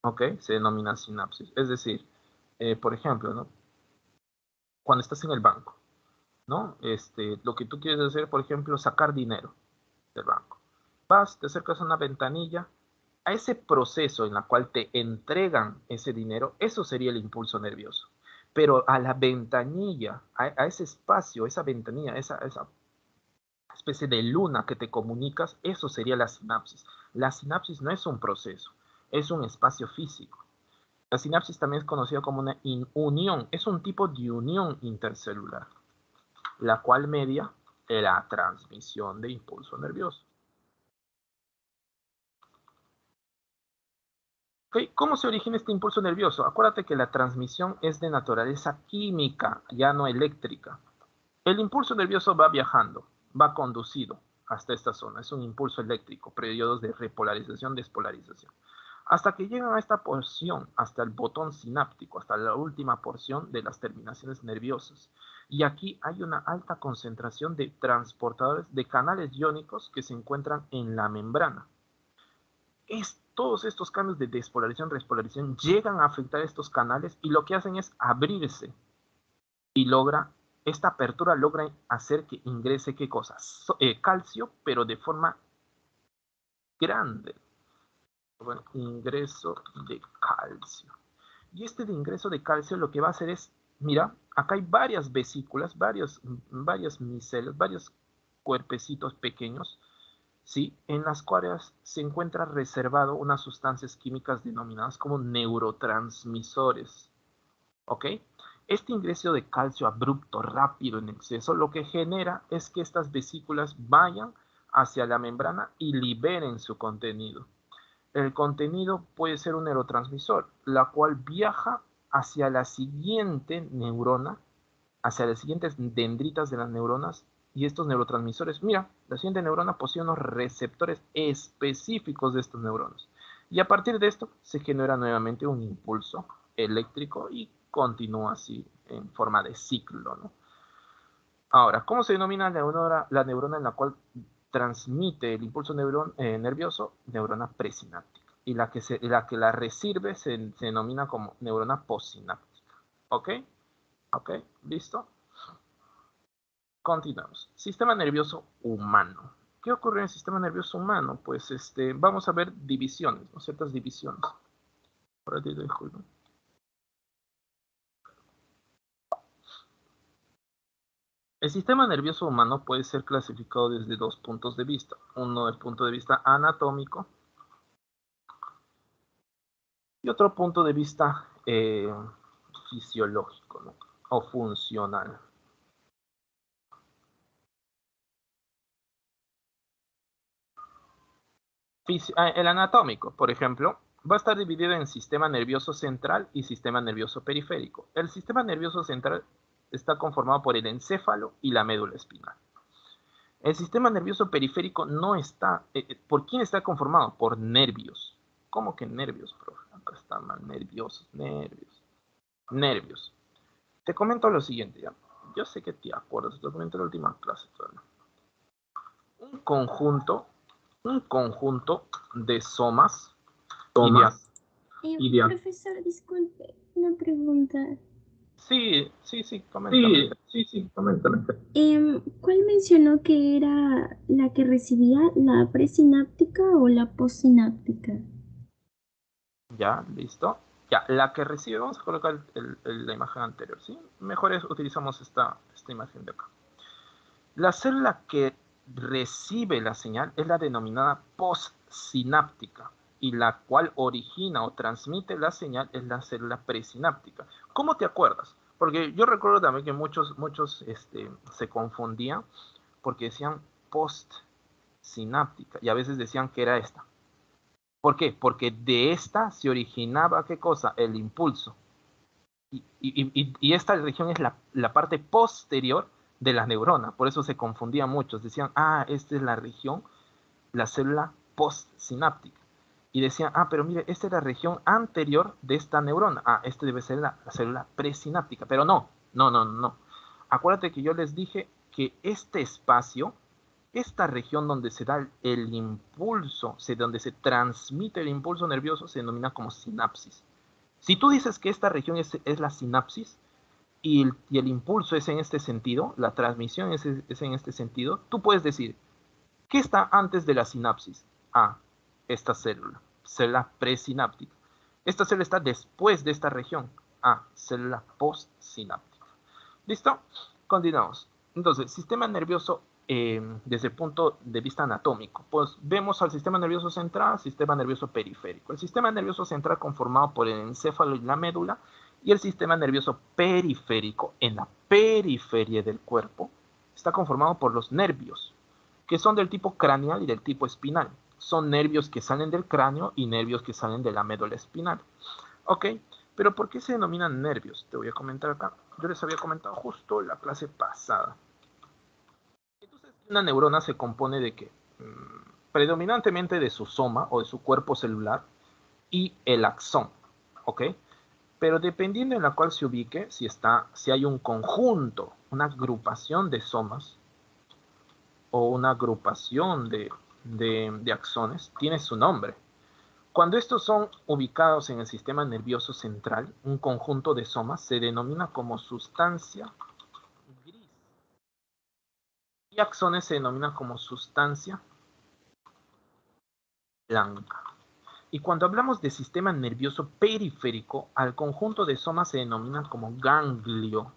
¿Ok? Se denomina sinapsis. Es decir, por ejemplo, ¿no? Cuando estás en el banco, ¿no? Lo que tú quieres hacer, por ejemplo, sacar dinero del banco. Vas, te acercas a una ventanilla, a ese proceso en la cual te entregan ese dinero, eso sería el impulso nervioso. Pero a la ventanilla, a ese espacio, esa ventanilla, esa especie de luna que te comunicas, eso sería la sinapsis. La sinapsis no es un proceso, es un espacio físico. La sinapsis también es conocida como una unión, es un tipo de unión intercelular, la cual media la transmisión de impulso nervioso. ¿Okay? ¿Cómo se origina este impulso nervioso? Acuérdate que la transmisión es de naturaleza química, ya no eléctrica. El impulso nervioso va viajando, va conducido. hasta esta zona. Es un impulso eléctrico, periodos de repolarización, despolarización. Hasta que llegan a esta porción, hasta el botón sináptico, hasta la última porción de las terminaciones nerviosas. Y aquí hay una alta concentración de transportadores de canales iónicos que se encuentran en la membrana. Todos estos cambios de despolarización, respolarización llegan a afectar estos canales y lo que hacen es abrirse y esta apertura logra hacer que ingrese, ¿qué cosa? Calcio, pero de forma grande. Bueno, ingreso de calcio. Y este de ingreso de calcio lo que va a hacer es, mira, acá hay varias vesículas, varias micelas, varios cuerpecitos pequeños, ¿sí? En las cuales se encuentra reservado unas sustancias químicas denominadas como neurotransmisores, ¿ok? Este ingreso de calcio abrupto, rápido, en exceso, lo que genera es que estas vesículas vayan hacia la membrana y liberen su contenido. El contenido puede ser un neurotransmisor, la cual viaja hacia la siguiente neurona, hacia las siguientes dendritas de las neuronas, y estos neurotransmisores, mira, la siguiente neurona posee unos receptores específicos de estos neuronas. Y a partir de esto se genera nuevamente un impulso eléctrico y continúa así en forma de ciclo, ¿no? Ahora, ¿cómo se denomina la neurona en la cual transmite el impulso nervioso? Neurona presináptica. Y la que la recibe se denomina como neurona postsináptica. ¿Ok? ¿Ok? ¿Listo? Continuamos. Sistema nervioso humano. ¿Qué ocurre en el sistema nervioso humano? Pues vamos a ver divisiones, ¿no? Ciertas divisiones. Por ahí de julio. El sistema nervioso humano puede ser clasificado desde dos puntos de vista. Uno del punto de vista anatómico y otro punto de vista fisiológico, ¿no? O funcional. El anatómico, por ejemplo, va a estar dividido en sistema nervioso central y sistema nervioso periférico. El sistema nervioso central está conformado por el encéfalo y la médula espinal. El sistema nervioso periférico no está... ¿Por quién está conformado? Por nervios. ¿Cómo que nervios, profe? Acá están mal, nerviosos, nervios. Te comento lo siguiente, ¿ya? Yo sé que te acuerdas, te comenté en la última clase. Un conjunto de somas Profesor, disculpe, una pregunta. Sí, coméntame. Coméntame. ¿Cuál mencionó que era la que recibía la presináptica o la postsináptica? Ya, listo. Ya, la que recibe, vamos a colocar la imagen anterior, ¿sí? Mejor utilizamos esta imagen de acá. La célula que recibe la señal es la denominada postsináptica y la cual origina o transmite la señal es la célula presináptica. ¿Cómo te acuerdas? Porque yo recuerdo también que muchos se confundían porque decían postsináptica y a veces decían que era esta. ¿Por qué? Porque de esta se originaba, ¿qué cosa? El impulso. Y esta región es la parte posterior de la neurona. Por eso se confundían muchos. Decían, esta es la región, la célula postsináptica. Y decían, pero mire, esta es la región anterior de esta neurona. Este debe ser la célula presináptica. Pero no. Acuérdate que yo les dije que este espacio, esta región donde se da el impulso, donde se transmite el impulso nervioso, se denomina como sinapsis. Si tú dices que esta región es la sinapsis y el impulso es en este sentido, la transmisión es en este sentido, tú puedes decir, ¿qué está antes de la sinapsis? Esta célula presináptica. Esta célula está después de esta región. Célula postsináptica. ¿Listo? Continuamos. Entonces, sistema nervioso desde el punto de vista anatómico. Pues vemos al sistema nervioso central, sistema nervioso periférico. El sistema nervioso central conformado por el encéfalo y la médula y el sistema nervioso periférico en la periferia del cuerpo está conformado por los nervios, que son del tipo craneal y del tipo espinal. Son nervios que salen del cráneo y nervios que salen de la médula espinal. ¿Ok? Pero ¿por qué se denominan nervios? Te voy a comentar acá. Yo les había comentado justo la clase pasada. Entonces, Una neurona se compone de qué? Predominantemente de su soma o de su cuerpo celular y el axón, ¿ok? Pero dependiendo en la cual se ubique, si hay un conjunto, una agrupación de somas o una agrupación de axones, tiene su nombre. Cuando estos son ubicados en el sistema nervioso central, un conjunto de somas se denomina como sustancia gris. Y axones se denomina como sustancia blanca. Y cuando hablamos de sistema nervioso periférico, al conjunto de somas se denomina como ganglio.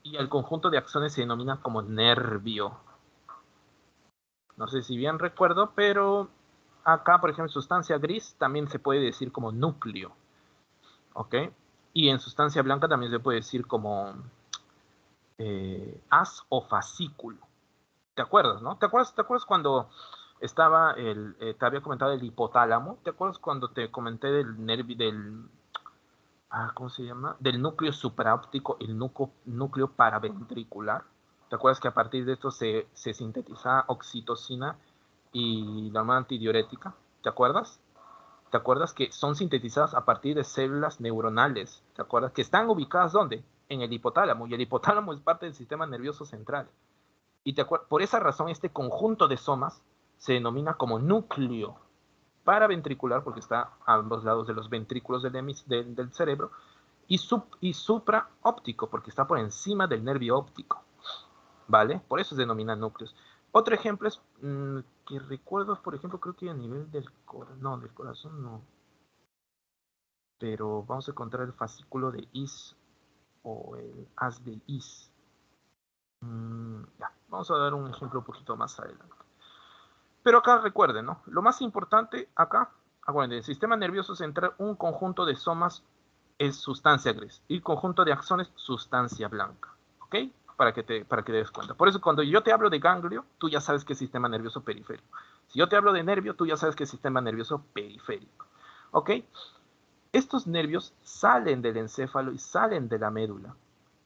Y al conjunto de axones se denomina como nervio. No sé si bien recuerdo, pero acá, por ejemplo, sustancia gris también se puede decir como núcleo. ¿Ok? Y en sustancia blanca también se puede decir como haz o fascículo. ¿Te acuerdas, no? ¿Te acuerdas cuando te había comentado el hipotálamo? ¿Te acuerdas cuando te comenté del nervio, ¿cómo se llama? Del núcleo supraóptico, el núcleo paraventricular. ¿Te acuerdas que a partir de esto se sintetiza oxitocina y la hormona antidiurética? ¿Te acuerdas? ¿Te acuerdas que son sintetizadas a partir de células neuronales? ¿Te acuerdas que están ubicadas dónde? En el hipotálamo, y el hipotálamo es parte del sistema nervioso central. Y por esa razón este conjunto de somas se denomina como núcleo paraventricular, porque está a ambos lados de los ventrículos del cerebro, y supraóptico, porque está por encima del nervio óptico, ¿vale? Por eso se denominan núcleos. Otro ejemplo es, que recuerdo, por ejemplo, creo que a nivel del corazón, no, del corazón no, pero vamos a encontrar el fascículo de Is o el haz de Is. Ya, vamos a dar un ejemplo un poquito más adelante. Pero acá recuerden, ¿no? Lo más importante acá, acuérdense, el sistema nervioso central, un conjunto de somas es sustancia gris y el conjunto de axones, sustancia blanca. ¿Ok? Para que te des cuenta. Por eso cuando yo te hablo de ganglio, tú ya sabes que es sistema nervioso periférico. Si yo te hablo de nervio, tú ya sabes que es sistema nervioso periférico. ¿Ok? Estos nervios salen del encéfalo y salen de la médula.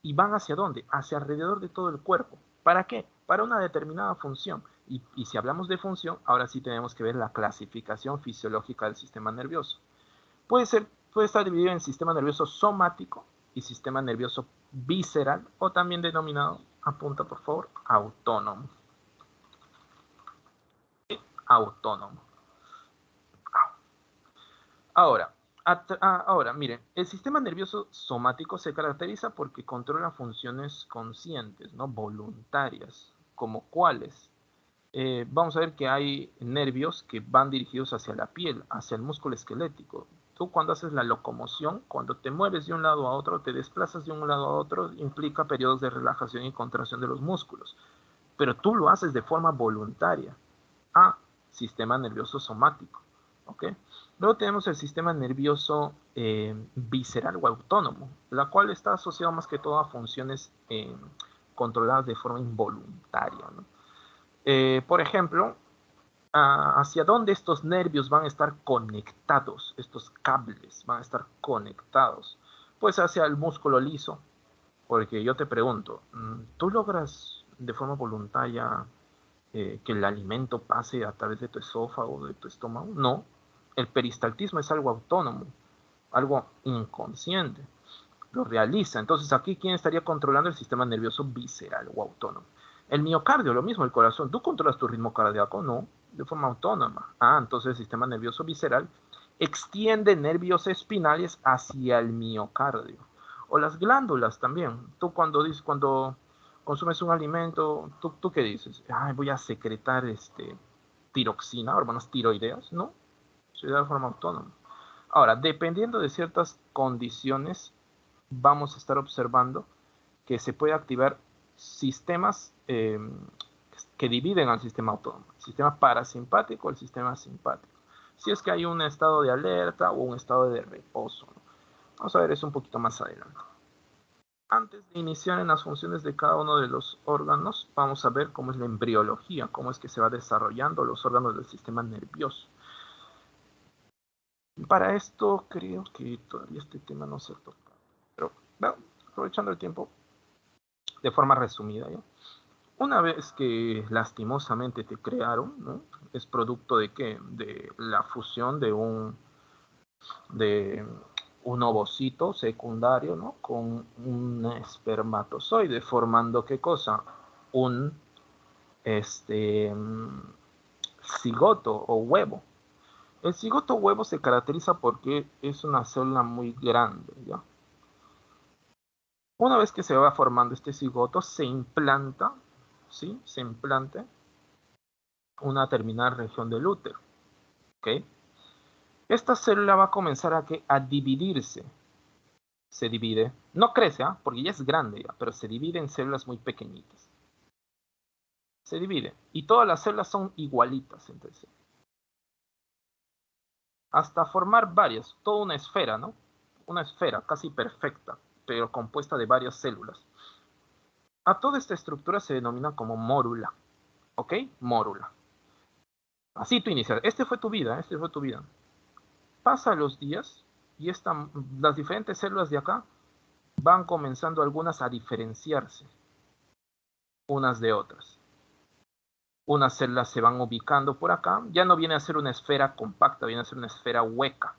¿Y van hacia dónde? Hacia alrededor de todo el cuerpo. ¿Para qué? Para una determinada función. Y si hablamos de función, ahora sí tenemos que ver la clasificación fisiológica del sistema nervioso. Puede estar dividido en sistema nervioso somático y sistema nervioso visceral, o también denominado, apunta por favor, autónomo. Autónomo. Ahora, miren, el sistema nervioso somático se caracteriza porque controla funciones conscientes, ¿no? Voluntarias, como cuáles. Vamos a ver que hay nervios que van dirigidos hacia la piel, hacia el músculo esquelético. Tú cuando haces la locomoción, cuando te mueves de un lado a otro, te desplazas de un lado a otro, implica periodos de relajación y contracción de los músculos. Pero tú lo haces de forma voluntaria. Sistema nervioso somático. ¿Ok? Luego tenemos el sistema nervioso visceral o autónomo, la cual está asociado más que todo a funciones controladas de forma involuntaria, ¿no? Por ejemplo, hacia dónde estos nervios van a estar conectados, estos cables van a estar conectados, pues hacia el músculo liso, porque yo te pregunto, ¿tú logras de forma voluntaria que el alimento pase a través de tu esófago, de tu estómago? No, el peristaltismo es algo autónomo, algo inconsciente, lo realiza. Entonces aquí, ¿quién estaría controlando el sistema nervioso visceral o autónomo? El miocardio, lo mismo, el corazón. ¿Tú controlas tu ritmo cardíaco? No, de forma autónoma. Entonces el sistema nervioso visceral extiende nervios espinales hacia el miocardio. O las glándulas también. Tú cuando consumes un alimento, ¿tú qué dices? Voy a secretar tiroxina, hormonas tiroideas. No, se da de forma autónoma. Ahora, dependiendo de ciertas condiciones, vamos a estar observando que se puede activar sistemas que dividen al sistema autónomo, el sistema parasimpático o el sistema simpático. Si es que hay un estado de alerta o un estado de reposo, ¿no? Vamos a ver eso un poquito más adelante. Antes de iniciar en las funciones de cada uno de los órganos, vamos a ver cómo es la embriología, cómo es que se va desarrollando los órganos del sistema nervioso. Para esto creo que todavía este tema no se ha tocado, pero bueno, aprovechando el tiempo, de forma resumida, ¿ya? Una vez que lastimosamente te crearon, ¿no? Es producto de qué? De la fusión de un ovocito secundario, ¿no? Con un espermatozoide, formando ¿qué cosa? Un cigoto o huevo. El cigoto huevo se caracteriza porque es una célula muy grande, ¿ya? Una vez que se va formando este cigoto, se implanta, ¿sí? Se implanta una terminal región del útero, ¿ok? Esta célula va a comenzar a dividirse. Se divide, no crece, ¿ah? Porque ya es grande, ya, pero se divide en células muy pequeñitas. Se divide, y todas las células son igualitas entre sí. Hasta formar varias, toda una esfera, ¿no? Una esfera casi perfecta, pero compuesta de varias células. A toda esta estructura se denomina como mórula, ¿ok? Mórula. Así tú inicias. Este fue tu vida. Pasan los días y las diferentes células de acá van comenzando algunas a diferenciarse unas de otras. Unas células se van ubicando por acá. Ya no viene a ser una esfera compacta, viene a ser una esfera hueca.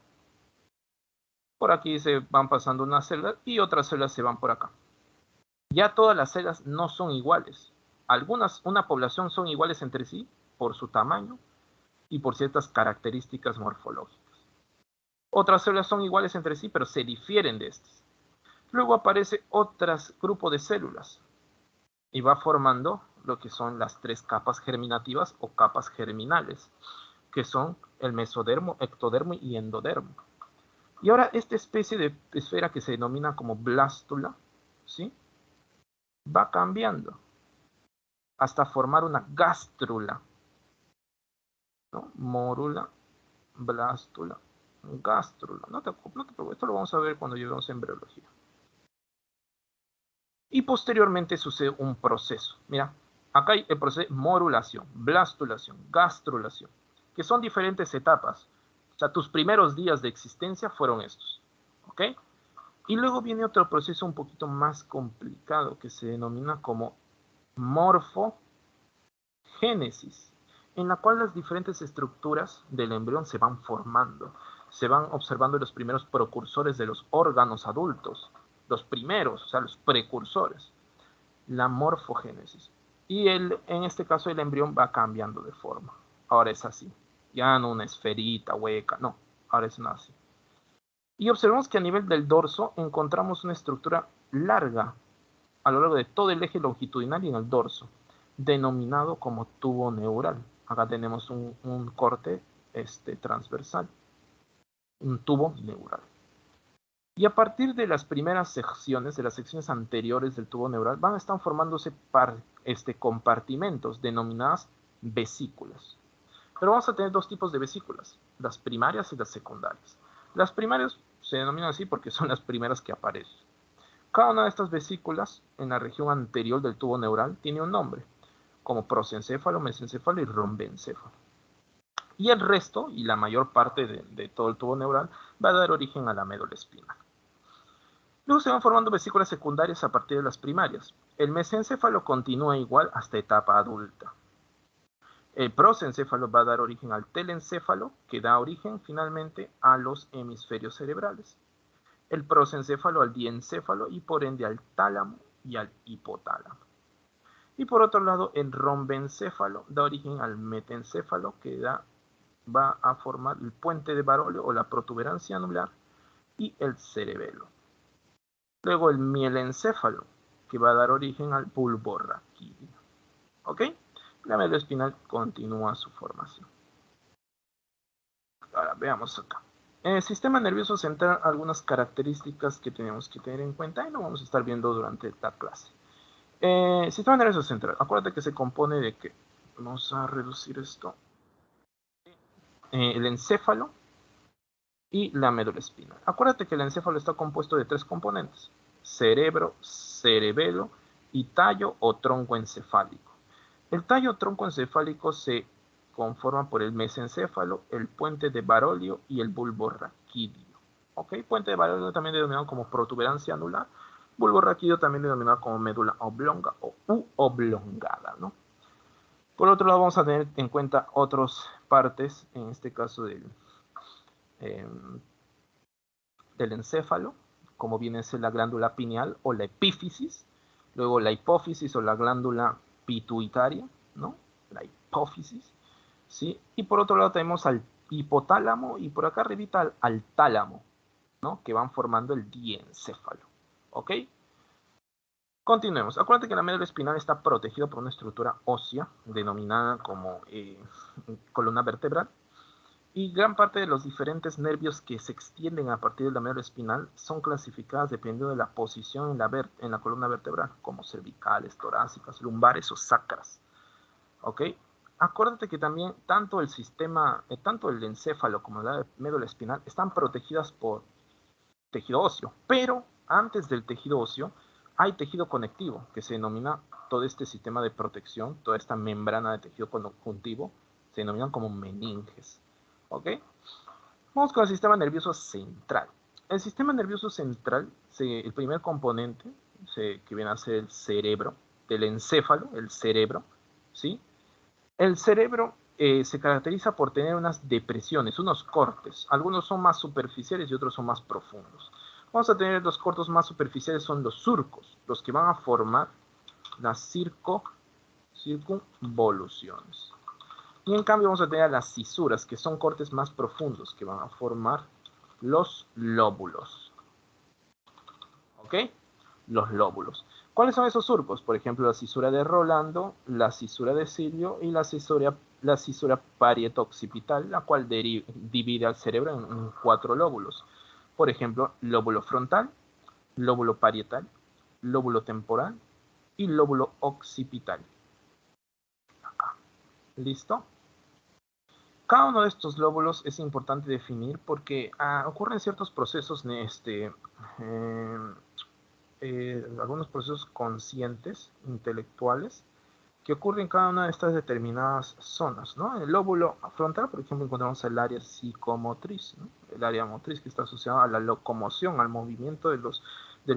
Por aquí se van pasando unas células y otras células se van por acá. Ya todas las células no son iguales. Una población son iguales entre sí por su tamaño y por ciertas características morfológicas. Otras células son iguales entre sí, pero se difieren de estas. Luego aparece otro grupo de células y va formando lo que son las tres capas germinativas o capas germinales, que son el mesodermo, ectodermo y endodermo. Y ahora esta especie de esfera que se denomina como blástula, ¿sí? Va cambiando hasta formar una gástrula, ¿no? Mórula, blástula, gástrula. No te preocupes, esto lo vamos a ver cuando lleguemos a embriología. Y posteriormente sucede un proceso. Mira, acá hay el proceso de morulación, blastulación, gastrulación, que son diferentes etapas. O sea, tus primeros días de existencia fueron estos, ¿ok? Y luego viene otro proceso un poquito más complicado que se denomina como morfogénesis, en la cual las diferentes estructuras del embrión se van formando, se van observando los primeros precursores de los órganos adultos, los primeros, o sea, los precursores, la morfogénesis. Y en este caso el embrión va cambiando de forma. Ahora es así, ya no una esferita hueca, no, ahora es así. Y observamos que a nivel del dorso encontramos una estructura larga a lo largo de todo el eje longitudinal y en el dorso, denominado como tubo neural. Acá tenemos un corte transversal, un tubo neural. Y a partir de las primeras secciones, de las secciones anteriores del tubo neural, van a estar formándose compartimentos denominadas vesículas. Pero vamos a tener dos tipos de vesículas, las primarias y las secundarias. Las primarias se denominan así porque son las primeras que aparecen. Cada una de estas vesículas en la región anterior del tubo neural tiene un nombre, como prosencéfalo, mesencéfalo y rombencéfalo. Y el resto, y la mayor parte de todo el tubo neural, va a dar origen a la médula espinal. Luego se van formando vesículas secundarias a partir de las primarias. El mesencéfalo continúa igual hasta etapa adulta. El prosencéfalo va a dar origen al telencéfalo, que da origen finalmente a los hemisferios cerebrales. El prosencéfalo al diencéfalo y por ende al tálamo y al hipotálamo. Y por otro lado, el rombencéfalo da origen al metencéfalo, que va a formar el puente de Barolio o la protuberancia anular y el cerebelo. Luego el mielencéfalo, que va a dar origen al bulbo raquídeo. ¿Ok? La médula espinal continúa su formación. Ahora veamos acá. En el sistema nervioso central, algunas características que tenemos que tener en cuenta y lo vamos a estar viendo durante esta clase. Sistema nervioso central, acuérdate que se compone de que, vamos a reducir esto, el encéfalo y la médula espinal. Acuérdate que el encéfalo está compuesto de tres componentes: cerebro, cerebelo y tallo o tronco encefálico. El tallo o tronco encefálico se conforma por el mesencéfalo, el puente de Barolio y el bulbo raquídeo. ¿Ok? Puente de Barolio también denominado como protuberancia anular Bulbo raquídeo también denominado como médula oblonga o u oblongada, ¿no? Por otro lado, vamos a tener en cuenta otras partes, en este caso del encéfalo, como viene a ser la glándula pineal o la epífisis, luego la hipófisis o la glándula pituitaria, ¿no? La hipófisis, ¿sí? Y por otro lado tenemos al hipotálamo y por acá arribita al tálamo, ¿no? Que van formando el diencéfalo, ¿ok? Continuemos. Acuérdate que la médula espinal está protegida por una estructura ósea denominada como columna vertebral, y gran parte de los diferentes nervios que se extienden a partir de la médula espinal son clasificadas dependiendo de la posición en la columna vertebral, como cervicales, torácicas, lumbares o sacras. ¿Ok? Acuérdate que también tanto el sistema, tanto el encéfalo como la médula espinal están protegidas por tejido óseo, pero antes del tejido óseo hay tejido conectivo, que se denomina todo este sistema de protección, toda esta membrana de tejido conjuntivo, se denominan como meninges. ¿Ok? Vamos con el sistema nervioso central. El sistema nervioso central, el primer componente, que viene a ser el cerebro, del encéfalo, el cerebro, ¿sí? El cerebro se caracteriza por tener unas depresiones, unos cortes. Algunos son más superficiales y otros son más profundos. Vamos a tener los cortes más superficiales, son los surcos, los que van a formar las circunvoluciones. Y en cambio vamos a tener las cisuras, que son cortes más profundos, que van a formar los lóbulos. ¿Ok? Los lóbulos. ¿Cuáles son esos surcos? Por ejemplo, la cisura de Rolando, la cisura de Silvio y la cisura parieto-occipital, la cual divide al cerebro en 4 lóbulos. Por ejemplo, lóbulo frontal, lóbulo parietal, lóbulo temporal y lóbulo occipital. Acá. ¿Listo? Cada uno de estos lóbulos es importante definir porque ocurren ciertos procesos, algunos procesos conscientes, intelectuales, que ocurren en cada una de estas determinadas zonas, ¿no? En el lóbulo frontal, por ejemplo, encontramos el área psicomotriz, ¿no? El área motriz que está asociada a la locomoción, al movimiento del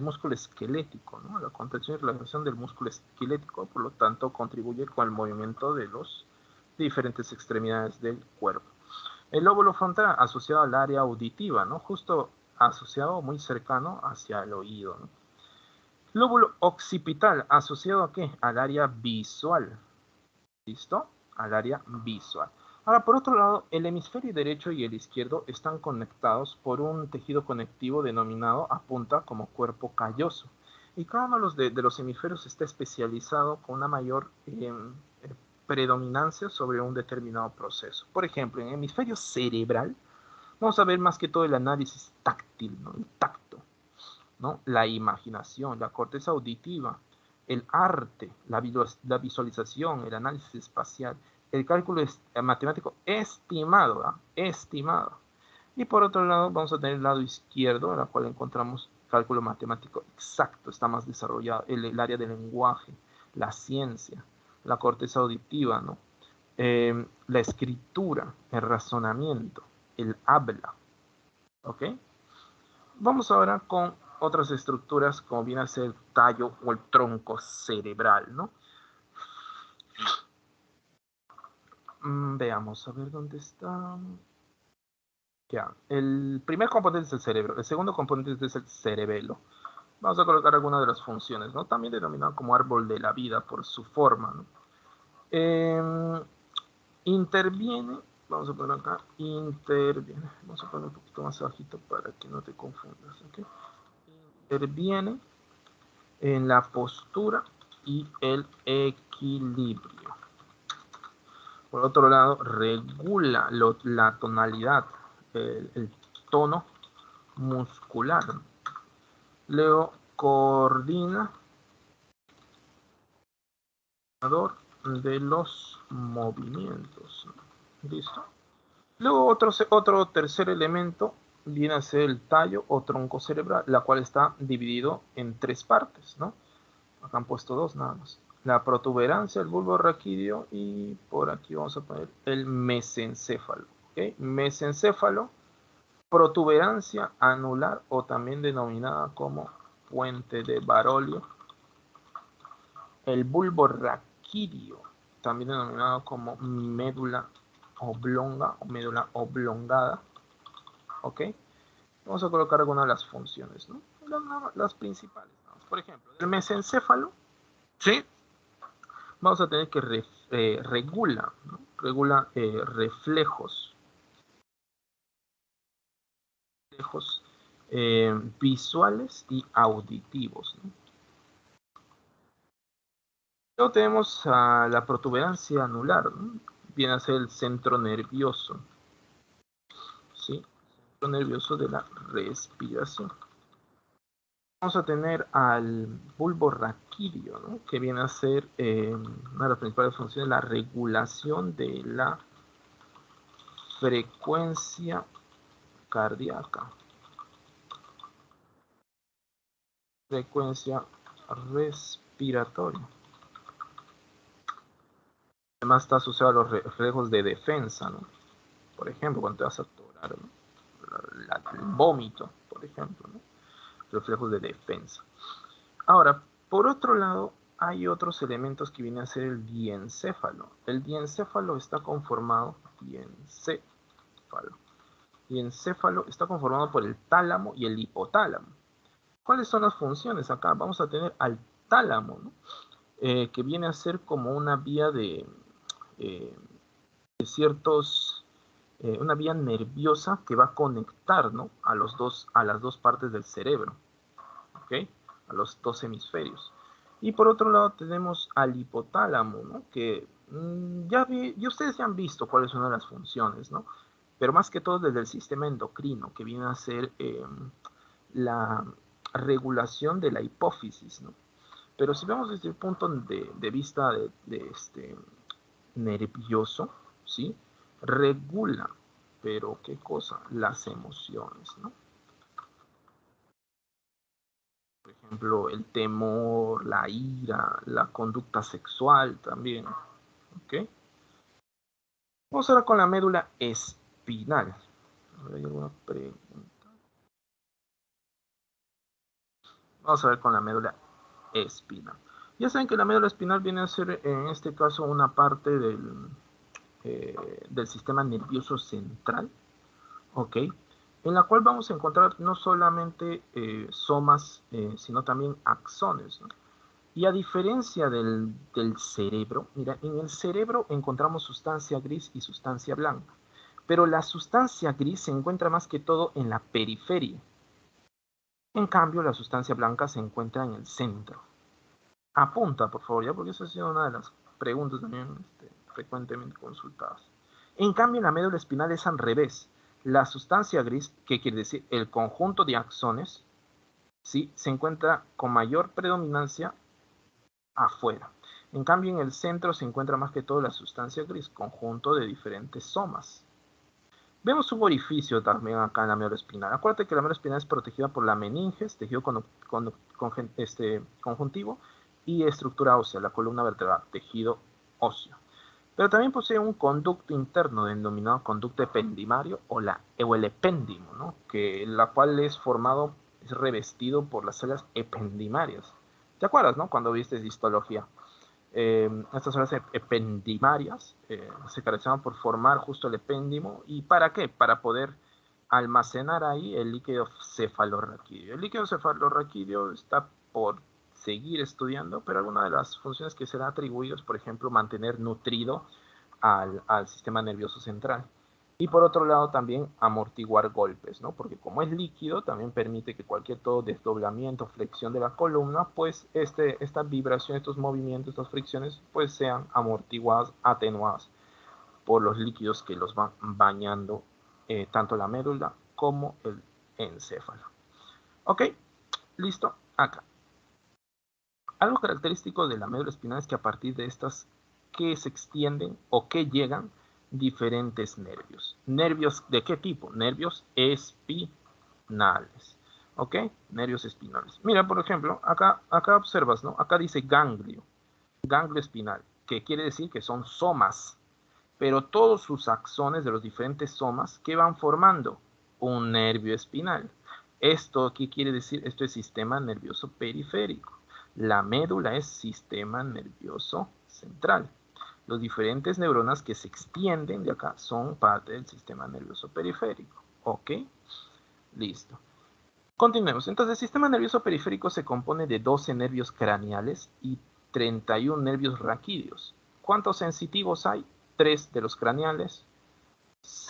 músculo esquelético, ¿no? A la contracción y relajación del músculo esquelético, por lo tanto, contribuye con el movimiento de las diferentes extremidades del cuerpo. El lóbulo frontal asociado al área auditiva, ¿no? Justo asociado muy cercano hacia el oído, ¿no? Lóbulo occipital, ¿asociado a qué? Al área visual. ¿Listo? Al área visual. Ahora, por otro lado, el hemisferio derecho y el izquierdo están conectados por un tejido conectivo denominado a punta como cuerpo calloso. Y cada uno de los hemisferios está especializado con una mayor predominancia sobre un determinado proceso. Por ejemplo, en el hemisferio cerebral, vamos a ver más que todo el análisis táctil, ¿no? El tacto, ¿no? La imaginación, la corteza auditiva, el arte, la visualización, el análisis espacial, el cálculo matemático estimado, ¿eh? Estimado. Y por otro lado, vamos a tener el lado izquierdo, en la cual encontramos cálculo matemático exacto, está más desarrollado, el área del lenguaje, la ciencia, la corteza auditiva, ¿no? La escritura, el razonamiento, el habla, ¿ok? Vamos ahora con otras estructuras como viene a ser el tallo o el tronco cerebral, ¿no? Veamos, a ver dónde está. Ya, el primer componente es el cerebro, el segundo componente es el cerebelo. Vamos a colocar algunas de las funciones, ¿no? También denominado como árbol de la vida por su forma, ¿no? Interviene, vamos a poner acá, interviene, vamos a poner un poquito más bajito para que no te confundas, ¿ok? Interviene en la postura y el equilibrio. Por otro lado, regula la tonalidad, el tono muscular. Luego, coordina de los movimientos. ¿Listo? Luego, otro tercer elemento viene a ser el tallo o tronco cerebral, la cual está dividido en 3 partes, ¿no? Acá han puesto 2 nada más. La protuberancia, el bulbo raquídeo y por aquí vamos a poner el mesencéfalo. ¿Okay? Mesencéfalo, protuberancia anular o también denominada como puente de Barolio. El bulbo raquídeo, también denominado como médula oblonga o médula oblongada. ¿Ok? Vamos a colocar algunas de las funciones, ¿no? Las principales, ¿no? Por ejemplo, el mesencéfalo, ¿sí? Vamos a tener que regula, ¿no? Regula reflejos visuales y auditivos, ¿no? Luego tenemos a la protuberancia anular, ¿no? Viene a ser el centro nervioso, ¿sí? Centro nervioso de la respiración. Vamos a tener al bulbo raquídeo, ¿no? Que viene a ser una de las principales funciones, la regulación de la frecuencia cardíaca, frecuencia respiratoria. Además está asociado a los reflejos de defensa, ¿no? Por ejemplo, cuando te vas a atorar, ¿no? El vómito, por ejemplo, ¿no? Reflejos de defensa. Ahora, por otro lado, hay otros elementos que vienen a ser el diencéfalo. El diencéfalo está conformado, diencéfalo está conformado por el tálamo y el hipotálamo. ¿Cuáles son las funciones acá? Vamos a tener al tálamo, ¿no? Que viene a ser como una vía de una vía nerviosa que va a conectar, ¿no? a las dos partes del cerebro, ¿ok? A los dos hemisferios. Y por otro lado tenemos al hipotálamo, ¿no? Que ustedes ya han visto cuáles son las funciones, ¿no? Pero más que todo desde el sistema endocrino, que viene a ser la regulación de la hipófisis, ¿no? Pero si vemos desde el punto de vista de nervioso, ¿sí? Regula, pero ¿qué cosa? Las emociones, ¿no? Por ejemplo, el temor, la ira, la conducta sexual también, ¿ok? Vamos ahora con la médula espinal. ¿Hay alguna pregunta? Vamos a ver con la médula espinal. Ya saben que la médula espinal viene a ser, en este caso, una parte del sistema nervioso central, ¿ok? En la cual vamos a encontrar no solamente somas, sino también axones, ¿no? Y a diferencia del cerebro, mira, en el cerebro encontramos sustancia gris y sustancia blanca, pero la sustancia gris se encuentra más que todo en la periferia. En cambio, la sustancia blanca se encuentra en el centro. Apunta, por favor, ya, porque esa ha sido una de las preguntas también frecuentemente consultadas. En cambio, en la médula espinal es al revés. La sustancia gris, que quiere decir el conjunto de axones, ¿sí? Se encuentra con mayor predominancia afuera. En cambio, en el centro se encuentra más que todo la sustancia gris, conjunto de diferentes somas. Vemos un orificio también acá en la médula espinal. Acuérdate que la médula espinal es protegida por la meninges, tejido conjuntivo, y estructura ósea, la columna vertebral, tejido óseo. Pero también posee un conducto interno denominado conducto ependimario o el epéndimo, ¿no? La cual es revestido por las células ependimarias. ¿Te acuerdas, no? Cuando viste histología. Estas células ependimarias se caracterizan por formar justo el epéndimo. ¿Y para qué? Para poder almacenar ahí el líquido cefalorraquídeo. El líquido cefalorraquídeo está por seguir estudiando, pero algunas de las funciones que serán atribuidas, por ejemplo, mantener nutrido al sistema nervioso central. Y por otro lado también amortiguar golpes, ¿no? Porque como es líquido, también permite que cualquier desdoblamiento, flexión de la columna, pues esta vibración, estos movimientos, estas fricciones, pues sean amortiguadas, atenuadas por los líquidos que los van bañando tanto la médula como el encéfalo. ¿Ok? Listo. Acá. Algo característico de la médula espinal es que a partir de estas que se extienden o que llegan diferentes nervios. ¿Nervios de qué tipo? Nervios espinales. ¿Ok? Nervios espinales. Mira, por ejemplo, acá observas, ¿no? Acá dice ganglio. Ganglio espinal, que quiere decir que son somas. Pero todos sus axones de los diferentes somas, ¿qué van formando? Un nervio espinal. ¿Esto qué quiere decir? Esto es sistema nervioso periférico. La médula es sistema nervioso central. Los diferentes neuronas que se extienden de acá son parte del sistema nervioso periférico. ¿Ok? Listo. Continuemos. Entonces, el sistema nervioso periférico se compone de 12 nervios craneales y 31 nervios raquídeos. ¿Cuántos sensitivos hay? 3 de los craneales,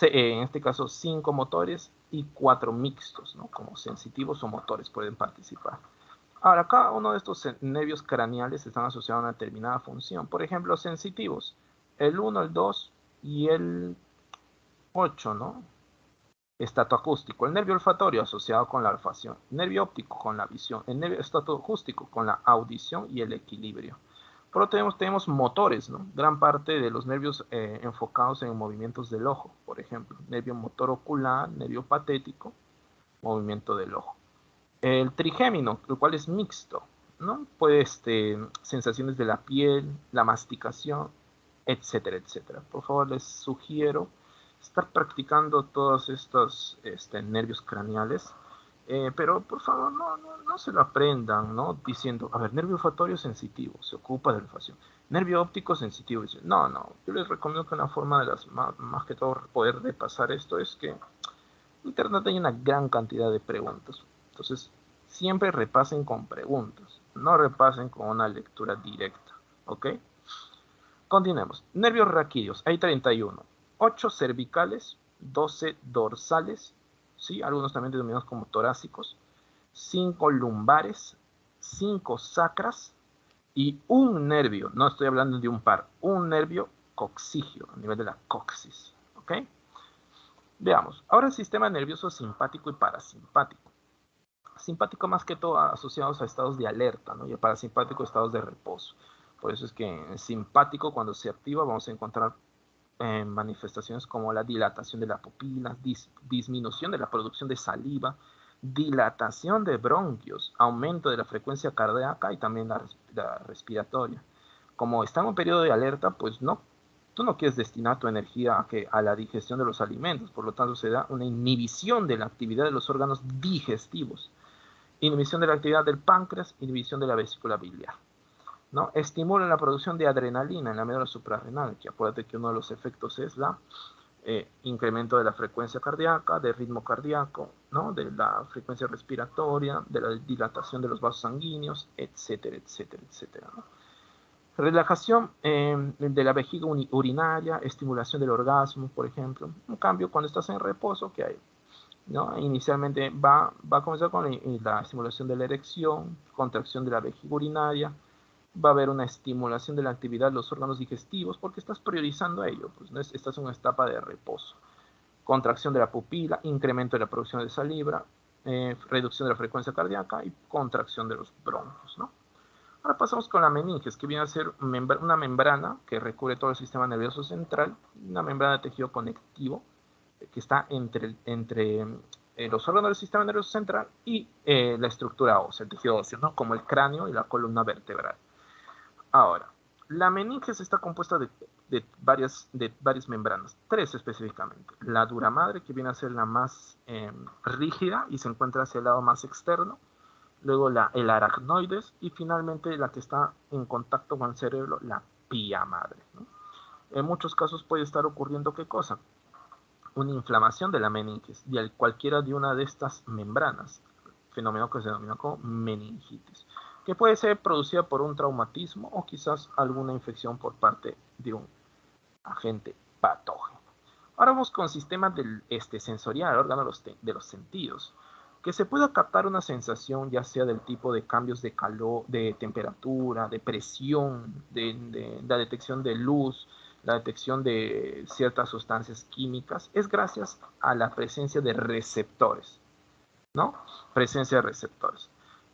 en este caso 5 motores y 4 mixtos, ¿no? Como sensitivos o motores pueden participar. Ahora, cada uno de estos nervios craneales están asociados a una determinada función. Por ejemplo, sensitivos, el 1, el 2 y el 8, ¿no? Estatoacústico, el nervio olfatorio asociado con la olfacción, nervio óptico con la visión, el nervio estatoacústico con la audición y el equilibrio. Por otro lado, tenemos motores, ¿no? Gran parte de los nervios enfocados en movimientos del ojo, por ejemplo, nervio motor ocular, nervio patético, movimiento del ojo. El trigémino, el cual es mixto, ¿no? Puede, sensaciones de la piel, la masticación, etcétera, etcétera. Por favor, les sugiero estar practicando todos estos nervios craneales, pero por favor no se lo aprendan, ¿no? Diciendo, a ver, nervio olfatorio sensitivo, se ocupa de la olfacción. Nervio óptico sensitivo, dice, no, yo les recomiendo que una forma de las más que todo poder repasar esto es que en Internet hay una gran cantidad de preguntas. Entonces, siempre repasen con preguntas, no repasen con una lectura directa, ¿ok? Continuemos. Nervios raquídeos, hay 31. 8 cervicales, 12 dorsales, ¿sí? Algunos también denominados como torácicos, 5 lumbares, 5 sacras y un nervio, no estoy hablando de un par, un nervio coxígeo, a nivel de la coxis, ¿ok? Veamos, ahora el sistema nervioso simpático y parasimpático. Simpático más que todo asociados a estados de alerta, ¿no? Y el parasimpático estados de reposo. Por eso es que en el simpático, cuando se activa, vamos a encontrar manifestaciones como la dilatación de la pupila, disminución de la producción de saliva, dilatación de bronquios, aumento de la frecuencia cardíaca y también la respiratoria. Como está en un periodo de alerta, pues no, tú no quieres destinar tu energía a la digestión de los alimentos, por lo tanto se da una inhibición de la actividad de los órganos digestivos, inhibición de la actividad del páncreas, inhibición de la vesícula biliar, ¿no? Estimula la producción de adrenalina en la médula suprarrenal, que acuérdate que uno de los efectos es la incremento de la frecuencia cardíaca, del ritmo cardíaco, ¿no? De la frecuencia respiratoria, de la dilatación de los vasos sanguíneos, etcétera, etcétera, etcétera, ¿no? Relajación de la vejiga urinaria, estimulación del orgasmo, por ejemplo. En cambio, cuando estás en reposo, ¿qué hay? ¿No? Inicialmente va a comenzar con la estimulación de la erección, contracción de la vejiga urinaria, va a haber una estimulación de la actividad de los órganos digestivos porque estás priorizando ello, pues, ¿no? Estás en una etapa de reposo. Contracción de la pupila, incremento de la producción de saliva, reducción de la frecuencia cardíaca y contracción de los bronquios, ¿no? Ahora pasamos con la meninges, que viene a ser una membrana que recubre todo el sistema nervioso central, una membrana de tejido conectivo que está entre los órganos del sistema nervioso central y la estructura ósea, el tejido óseo, ¿no? Como el cráneo y la columna vertebral. Ahora, la meninges está compuesta de varias membranas, 3 específicamente. La dura madre, que viene a ser la más rígida y se encuentra hacia el lado más externo. Luego el aracnoides y finalmente la que está en contacto con el cerebro, la pía madre, ¿no? En muchos casos puede estar ocurriendo ¿qué cosa? Una inflamación de la meninges de cualquiera de una de estas membranas, fenómeno que se denomina como meningitis, que puede ser producida por un traumatismo o quizás alguna infección por parte de un agente patógeno. Ahora vamos con sistemas del sensorial, órgano de los sentidos, que se pueda captar una sensación ya sea del tipo de cambios de calor, de temperatura, de presión, de la detección de luz, la detección de ciertas sustancias químicas, es gracias a la presencia de receptores, ¿no? Presencia de receptores.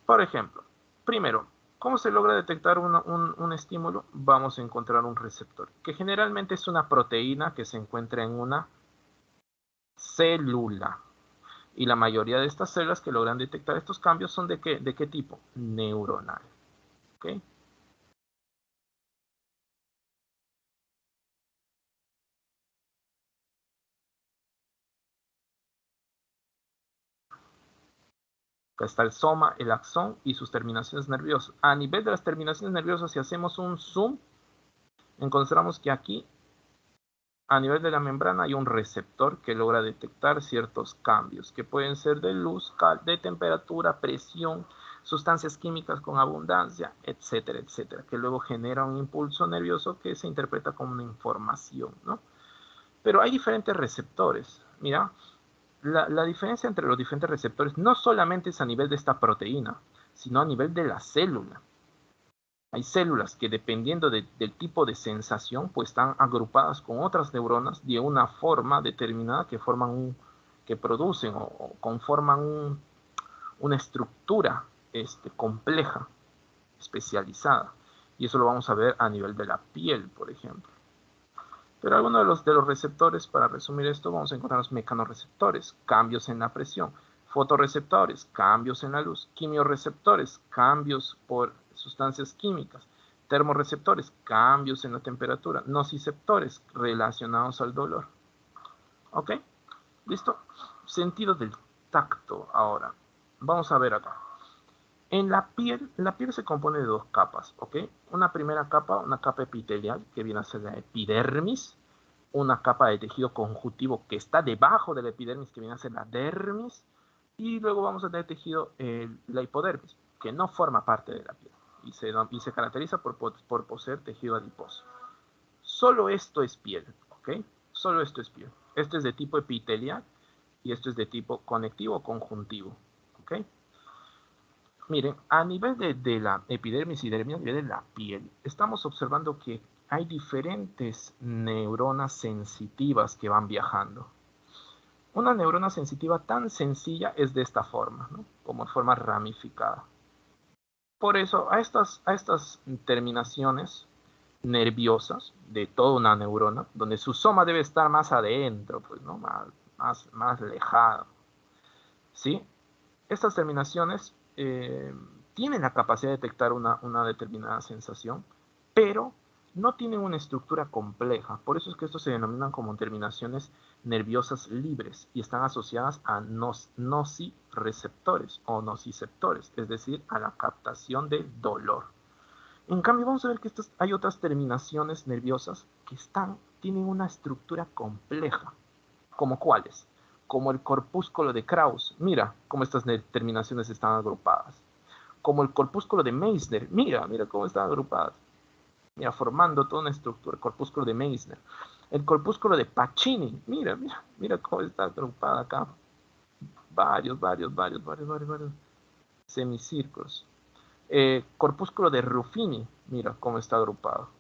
Por ejemplo, primero, ¿cómo se logra detectar un estímulo? Vamos a encontrar un receptor, que generalmente es una proteína que se encuentra en una célula. Y la mayoría de estas células que logran detectar estos cambios son ¿de qué tipo? Neuronal. ¿Okay? Acá está el soma, el axón y sus terminaciones nerviosas. A nivel de las terminaciones nerviosas, si hacemos un zoom, encontramos que aquí, a nivel de la membrana, hay un receptor que logra detectar ciertos cambios, que pueden ser de luz, de temperatura, presión, sustancias químicas con abundancia, etcétera, etcétera, que luego genera un impulso nervioso que se interpreta como una información, ¿no? Pero hay diferentes receptores. Mira, la diferencia entre los diferentes receptores no solamente es a nivel de esta proteína, sino a nivel de la célula. Hay células que dependiendo del tipo de sensación, pues están agrupadas con otras neuronas de una forma determinada que producen o conforman una estructura compleja, especializada. Y eso lo vamos a ver a nivel de la piel, por ejemplo. Pero algunos de los receptores, para resumir esto, vamos a encontrar los mecanorreceptores, cambios en la presión, fotorreceptores, cambios en la luz, quimiorreceptores, cambios por sustancias químicas, termorreceptores, cambios en la temperatura, nociceptores relacionados al dolor. ¿Ok? ¿Listo? Sentido del tacto ahora. Vamos a ver acá. En la piel se compone de dos capas, ¿ok? Una primera capa, una capa epitelial, que viene a ser la epidermis, una capa de tejido conjuntivo que está debajo de la epidermis, que viene a ser la dermis, y luego vamos a tener tejido, la hipodermis, que no forma parte de la piel, y se caracteriza por poseer tejido adiposo. Solo esto es piel, ¿ok? Solo esto es piel. Esto es de tipo epitelial, y esto es de tipo conectivo conjuntivo, ¿ok? Miren, a nivel de la epidermis y dermis, a nivel de la piel, estamos observando que hay diferentes neuronas sensitivas que van viajando. Una neurona sensitiva tan sencilla es de esta forma, ¿no? Como en forma ramificada. Por eso, a estas terminaciones nerviosas de toda una neurona, donde su soma debe estar más adentro, pues, ¿no? Más lejano, ¿sí? Estas terminaciones tienen la capacidad de detectar una determinada sensación, pero no tienen una estructura compleja. Por eso es que estos se denominan como terminaciones nerviosas libres y están asociadas a nocireceptores o nociceptores, es decir, a la captación del dolor. En cambio, vamos a ver que hay otras terminaciones nerviosas que tienen una estructura compleja. ¿Como cuáles? Como el corpúsculo de Krauss. Mira cómo estas terminaciones están agrupadas. Como el corpúsculo de Meissner. Mira cómo están agrupadas. Mira, formando toda una estructura. El corpúsculo de Meissner. El corpúsculo de Pacini. Mira cómo está agrupada acá. Varios semicírculos. Corpúsculo de Ruffini. Mira cómo está agrupado,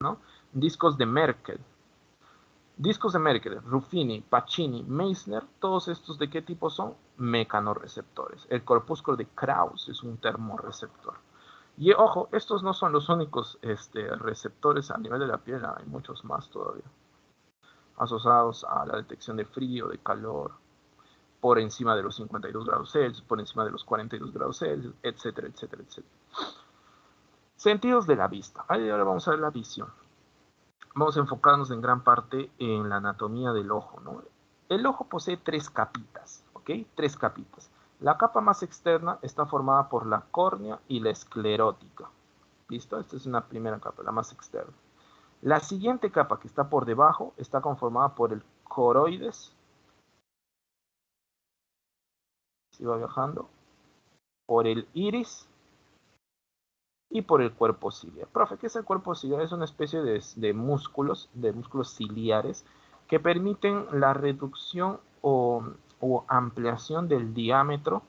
¿no? Discos de Merkel. Discos de Merkel, Ruffini, Pacini, Meissner, todos estos ¿de qué tipo son? Mecanorreceptores. El corpúsculo de Krauss es un termorreceptor. Y ojo, estos no son los únicos receptores a nivel de la piel, hay muchos más todavía, asociados a la detección de frío, de calor, por encima de los 52 grados Celsius, por encima de los 42 grados Celsius, etcétera, etcétera, etcétera. Sentidos de la vista. Ahora vamos a ver la visión. Vamos a enfocarnos en gran parte en la anatomía del ojo, ¿no? El ojo posee tres capitas, ¿ok? Tres capitas. La capa más externa está formada por la córnea y la esclerótica. ¿Listo? Esta es una primera capa, la más externa. La siguiente capa que está por debajo está conformada por el coroides. Se va viajando. Por el iris y por el cuerpo ciliar. Profe, ¿qué es el cuerpo ciliar? Es una especie de músculos ciliares que permiten la reducción o ampliación del diámetro,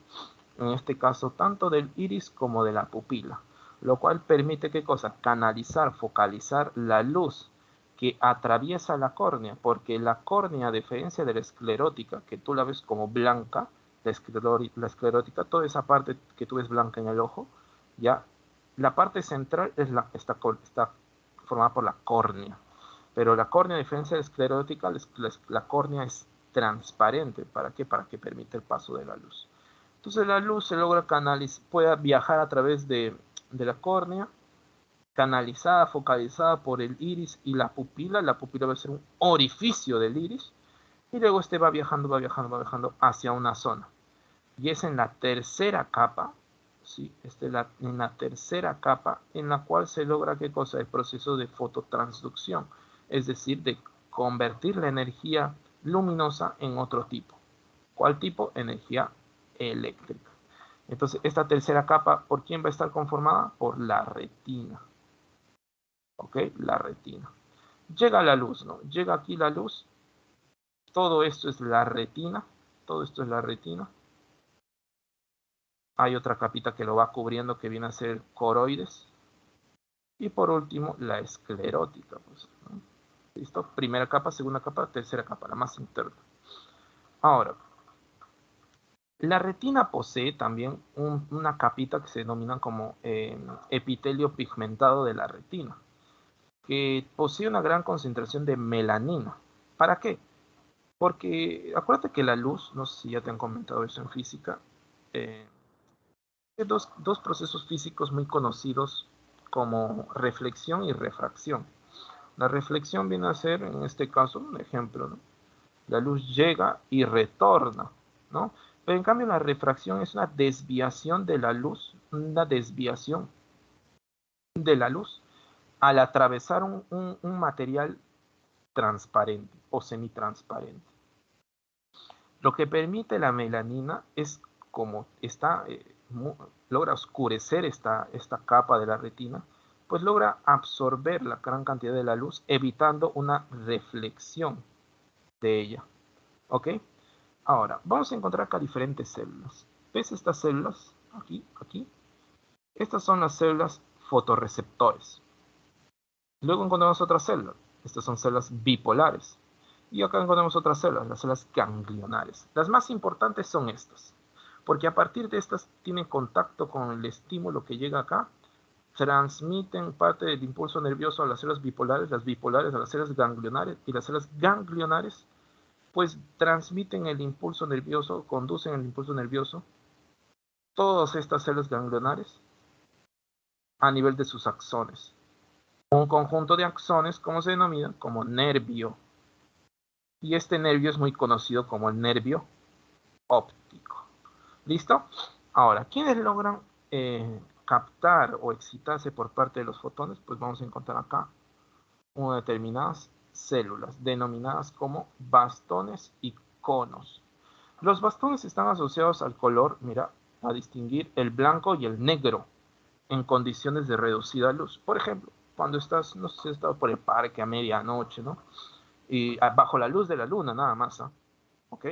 en este caso tanto del iris como de la pupila, lo cual permite, ¿qué cosa? Canalizar, focalizar la luz que atraviesa la córnea, porque la córnea, a diferencia de la esclerótica, que tú la ves como blanca, la esclerótica, toda esa parte que tú ves blanca en el ojo, ya la parte central está formada por la córnea, pero la córnea, a diferencia de la esclerótica, la córnea es transparente. ¿Para qué? Para que permita el paso de la luz. Entonces la luz se logra canalizar, puede viajar a través de la córnea, canalizada, focalizada por el iris y la pupila. La pupila va a ser un orificio del iris, y luego va viajando hacia una zona. Y es en la tercera capa, ¿sí? En la tercera capa en la cual se logra, ¿qué cosa? El proceso de fototransducción, es decir, de convertir la energía luminosa en otro tipo. ¿Cuál tipo? Energía eléctrica. Entonces, esta tercera capa, ¿por quién va a estar conformada? Por la retina. ¿Ok? La retina. Llega la luz, ¿no? Llega aquí la luz. Todo esto es la retina. Todo esto es la retina. Hay otra capita que lo va cubriendo que viene a ser coroides. Y por último, la esclerótica. Pues, ¿no? ¿Listo? Primera capa, segunda capa, tercera capa, la más interna. Ahora, la retina posee también una capita que se denomina como epitelio pigmentado de la retina, que posee una gran concentración de melanina. ¿Para qué? Porque acuérdate que la luz, no sé si ya te han comentado eso en física, hay dos procesos físicos muy conocidos como reflexión y refracción. La reflexión viene a ser, en este caso, un ejemplo, ¿no? La luz llega y retorna, ¿no? Pero en cambio la refracción es una desviación de la luz, una desviación de la luz al atravesar un material transparente o semitransparente. Lo que permite la melanina es como logra oscurecer esta capa de la retina, pues logra absorber la gran cantidad de la luz, evitando una reflexión de ella. ¿Ok? Ahora, vamos a encontrar acá diferentes células. ¿Ves estas células? Aquí. Estas son las células fotorreceptores. Luego encontramos otras células. Estas son células bipolares. Y acá encontramos otras células, las células ganglionares. Las más importantes son estas, porque a partir de estas tienen contacto con el estímulo que llega acá, transmiten parte del impulso nervioso a las células bipolares a las células ganglionares, y las células ganglionares pues transmiten el impulso nervioso, conducen el impulso nervioso, todas estas células ganglionares a nivel de sus axones. Un conjunto de axones, ¿cómo se denomina? Como nervio. Y este nervio es muy conocido como el nervio óptico. ¿Listo? Ahora, ¿quiénes logran captar o excitarse por parte de los fotones? Pues vamos a encontrar acá unas determinadas células denominadas como bastones y conos. Los bastones están asociados al color, mira, a distinguir el blanco y el negro en condiciones de reducida luz. Por ejemplo, cuando estás, no sé si has estado por el parque a medianoche, ¿no? Y bajo la luz de la luna nada más, ¿eh? ¿Ok?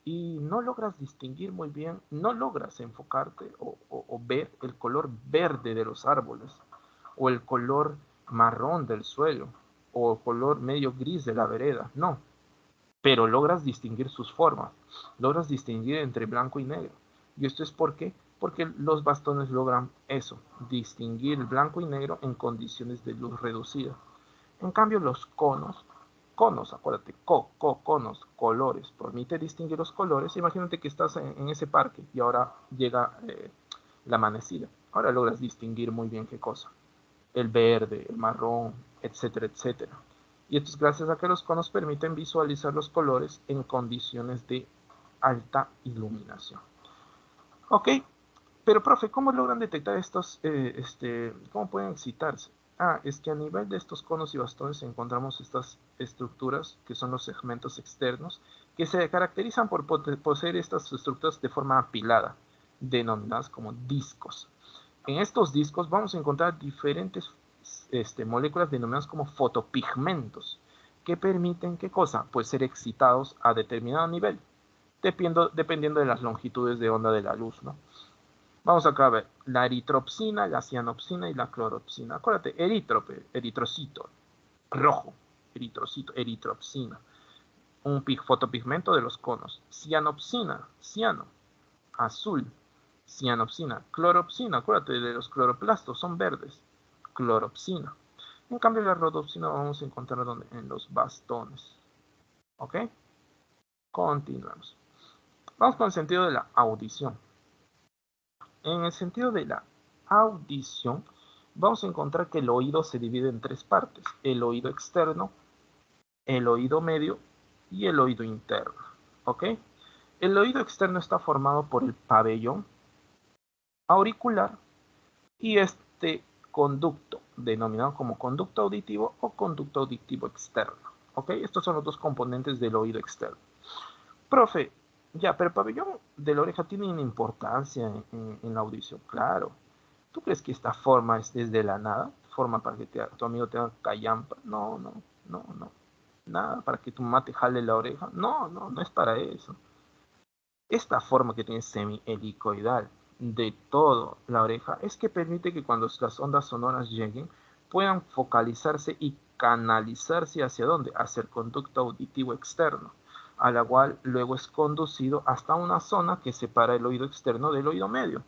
Y no logras distinguir muy bien, no logras enfocarte o ver el color verde de los árboles, o el color marrón del suelo, o el color medio gris de la vereda, no, pero logras distinguir sus formas, logras distinguir entre blanco y negro. ¿Y esto es por qué? Porque los bastones logran eso, distinguir blanco y negro en condiciones de luz reducida. En cambio, los conos, acuérdate, conos, colores, permite distinguir los colores. Imagínate que estás en ese parque y ahora llega la amanecida. Ahora logras distinguir muy bien qué cosa. El verde, el marrón, etcétera, etcétera. Y esto es gracias a que los conos permiten visualizar los colores en condiciones de alta iluminación. Ok, pero profe, ¿cómo logran detectar estos, cómo pueden excitarse? Ah, es que a nivel de estos conos y bastones encontramos estas estructuras, que son los segmentos externos, que se caracterizan por poseer estas estructuras de forma apilada, denominadas como discos. En estos discos vamos a encontrar diferentes moléculas denominadas como fotopigmentos, que permiten, ¿qué cosa? Pues ser excitados a determinado nivel, dependiendo de las longitudes de onda de la luz, ¿no? Vamos acá a ver, la eritropsina, la cianopsina y la cloropsina. Acuérdate, eritrocito, rojo, eritrocito, eritropsina, un fotopigmento de los conos. Cianopsina, ciano, azul, cianopsina, cloropsina, acuérdate de los cloroplastos, son verdes, cloropsina. En cambio la rodopsina vamos a encontrar en los bastones. ¿Ok? Continuamos. Vamos con el sentido de la audición. En el sentido de la audición, vamos a encontrar que el oído se divide en tres partes: el oído externo, el oído medio y el oído interno. ¿Ok? El oído externo está formado por el pabellón auricular y este conducto, denominado como conducto auditivo o conducto auditivo externo. ¿Ok? Estos son los dos componentes del oído externo. Profe, ya, pero el pabellón de la oreja tiene una importancia en la audición, claro. ¿Tú crees que esta forma es desde la nada? ¿Forma para que tu amigo te haga callampa? No, no, no, no. Nada, para que tu mamá te jale la oreja. No, no, no es para eso. Esta forma que tiene semi-helicoidal de toda la oreja es que permite que cuando las ondas sonoras lleguen puedan focalizarse y canalizarse hacia dónde, hacia el conducto auditivo externo, a la cual luego es conducido hasta una zona que separa el oído externo del oído medio.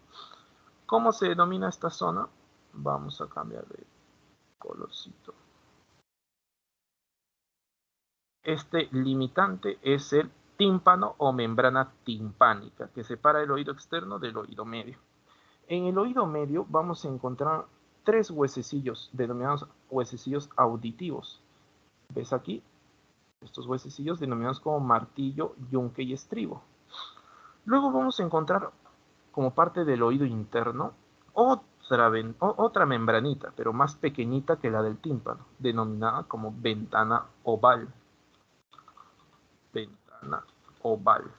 ¿Cómo se denomina esta zona? Vamos a cambiar de colorcito. Este limitante es el tímpano o membrana timpánica, que separa el oído externo del oído medio. En el oído medio vamos a encontrar tres huesecillos, denominados huesecillos auditivos. ¿Ves aquí? Estos huesecillos denominados como martillo, yunque y estribo. Luego vamos a encontrar como parte del oído interno otra membranita, pero más pequeñita que la del tímpano, denominada como ventana oval. Ventana oval.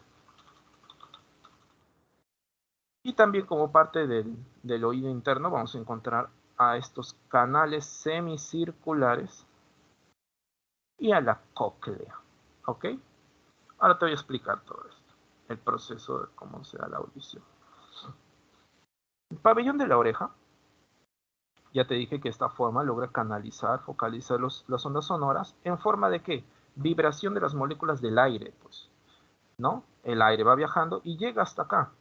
Y también como parte del oído interno vamos a encontrar a estos canales semicirculares y a la cóclea. ¿Ok? Ahora te voy a explicar todo esto, el proceso de cómo se da la audición. El pabellón de la oreja, ya te dije que esta forma logra canalizar, focalizar las ondas sonoras en forma de ¿qué? Vibración de las moléculas del aire, pues, ¿no? El aire va viajando y llega hasta acá,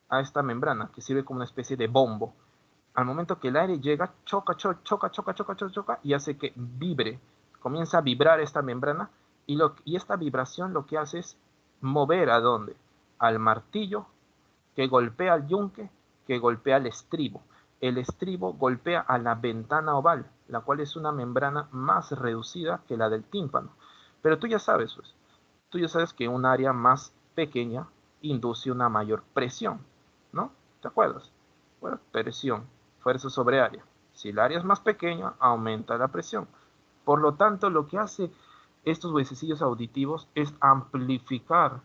a esta membrana, que sirve como una especie de bombo. Al momento que el aire llega, choca, choca, y hace que vibre, comienza a vibrar esta membrana, y esta vibración lo que hace es mover ¿a dónde? Al martillo, que golpea al yunque, que golpea al estribo. El estribo golpea a la ventana oval, la cual es una membrana más reducida que la del tímpano. Pero tú ya sabes, pues, tú ya sabes que un área más pequeña induce una mayor presión, ¿no? ¿Te acuerdas? Bueno, presión, fuerza sobre área. Si el área es más pequeña, aumenta la presión. Por lo tanto, lo que hace estos huesecillos auditivos es amplificar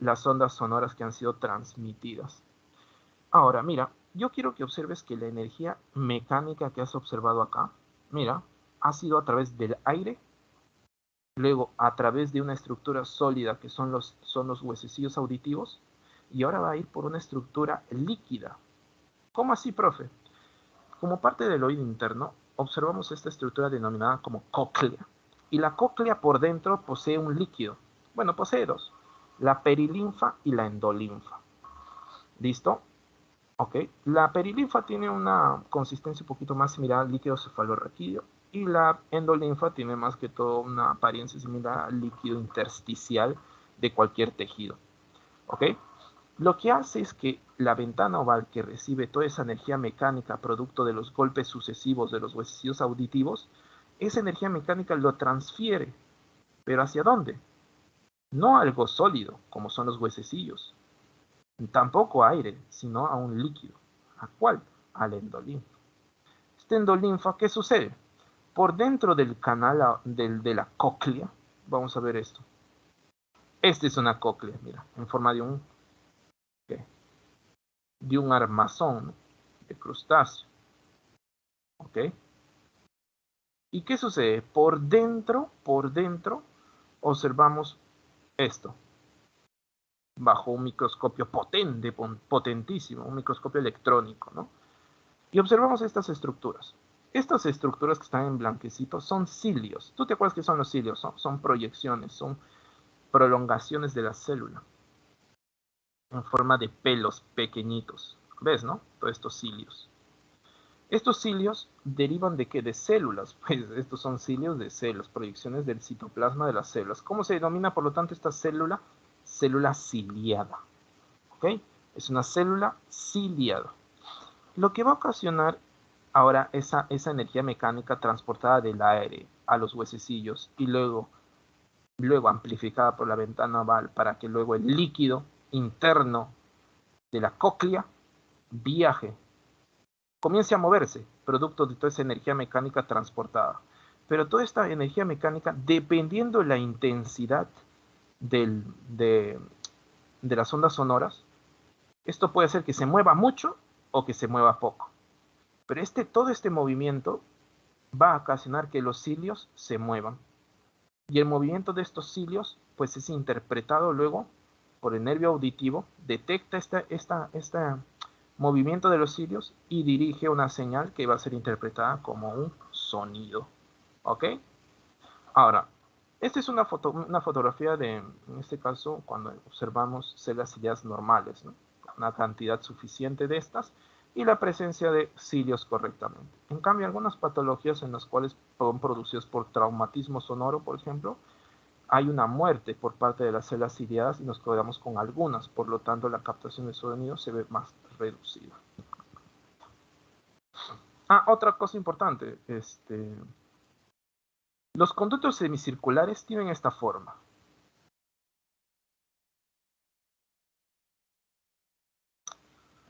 las ondas sonoras que han sido transmitidas. Ahora, mira, yo quiero que observes que la energía mecánica que has observado acá, mira, ha sido a través del aire, luego a través de una estructura sólida que son los huesecillos auditivos, y ahora va a ir por una estructura líquida. ¿Cómo así, profe? Como parte del oído interno, observamos esta estructura denominada como cóclea, y la cóclea por dentro posee un líquido. Bueno, posee dos, la perilinfa y la endolinfa. ¿Listo? Ok, la perilinfa tiene una consistencia un poquito más similar al líquido cefalorraquídeo y la endolinfa tiene más que todo una apariencia similar al líquido intersticial de cualquier tejido. Ok, lo que hace es que la ventana oval que recibe toda esa energía mecánica producto de los golpes sucesivos de los huesecillos auditivos, esa energía mecánica lo transfiere. ¿Pero hacia dónde? No a algo sólido, como son los huesecillos, tampoco a aire, sino a un líquido. ¿A cuál? Al endolinfa. Este endolinfa, ¿qué sucede? Por dentro del canal de la cóclea, vamos a ver esto. Esta es una cóclea, mira, en forma de ¿qué? De un armazón, ¿no? De crustáceo. ¿Ok? ¿Y qué sucede? Por dentro, observamos esto, bajo un microscopio potente, potentísimo, un microscopio electrónico, ¿no? Y observamos estas estructuras. Estas estructuras que están en blanquecito son cilios. ¿Tú te acuerdas qué son los cilios? Son proyecciones, son prolongaciones de la célula en forma de pelos pequeñitos. ¿Ves, no? Todos estos cilios. Estos cilios derivan de qué? De células. Pues estos son cilios de células, proyecciones del citoplasma de las células. ¿Cómo se denomina, por lo tanto, esta célula? Célula ciliada. ¿Ok? Es una célula ciliada. Lo que va a ocasionar ahora esa energía mecánica transportada del aire a los huesecillos y luego amplificada por la ventana oval para que luego el líquido interno de la cóclea viaje, comience a moverse, producto de toda esa energía mecánica transportada. Pero toda esta energía mecánica, dependiendo de la intensidad de las ondas sonoras, esto puede ser que se mueva mucho o que se mueva poco. Pero todo este movimiento va a ocasionar que los cilios se muevan. Y el movimiento de estos cilios, pues es interpretado luego por el nervio auditivo, detecta este movimiento de los cilios y dirige una señal que va a ser interpretada como un sonido. ¿Ok? Ahora, esta es una fotografía de, en este caso, cuando observamos células ciliadas normales, ¿no? Una cantidad suficiente de estas y la presencia de cilios correctamente. En cambio, algunas patologías en las cuales son producidas por traumatismo sonoro, por ejemplo, hay una muerte por parte de las células ciliadas y nos quedamos con algunas, por lo tanto la captación de sonido se ve más reducida. Otra cosa importante, los conductos semicirculares tienen esta forma.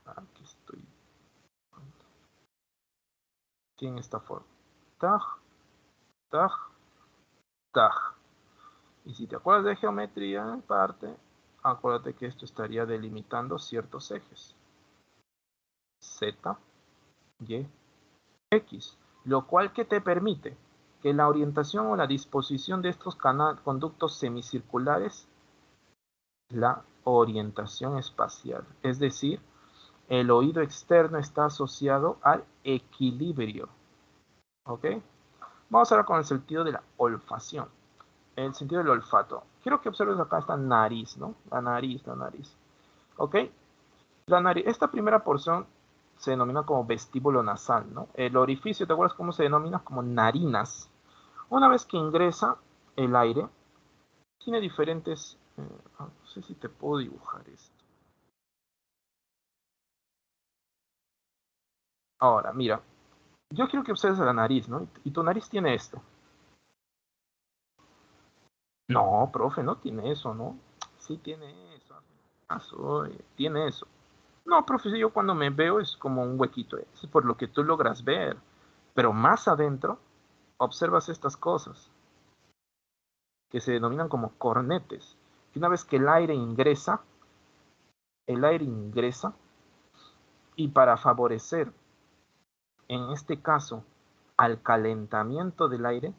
Aquí estoy. Tienen esta forma. Tag, tag, tag. Y si te acuerdas de geometría en parte, acuérdate que esto estaría delimitando ciertos ejes. Z, Y, X. Lo cual que te permite que la orientación o la disposición de estos conductos semicirculares, la orientación espacial, es decir, el oído externo está asociado al equilibrio. ¿Ok? Vamos ahora con el sentido de la olfacción. El sentido del olfato. Quiero que observes acá esta nariz, ¿no? La nariz. ¿Ok? La nariz. Esta primera porción se denomina como vestíbulo nasal, ¿no? El orificio, ¿te acuerdas cómo se denomina? Como narinas. Una vez que ingresa el aire, tiene diferentes... no sé si te puedo dibujar esto. Ahora, mira. Yo quiero que observes la nariz, ¿no? Y tu nariz tiene esto. No, profe, no tiene eso, ¿no? Sí tiene eso. Tiene eso. No, profe, yo cuando me veo es como un huequito, es por lo que tú logras ver. Pero más adentro, observas estas cosas que se denominan como cornetes. Y una vez que el aire ingresa y para favorecer, en este caso, al calentamiento del aire,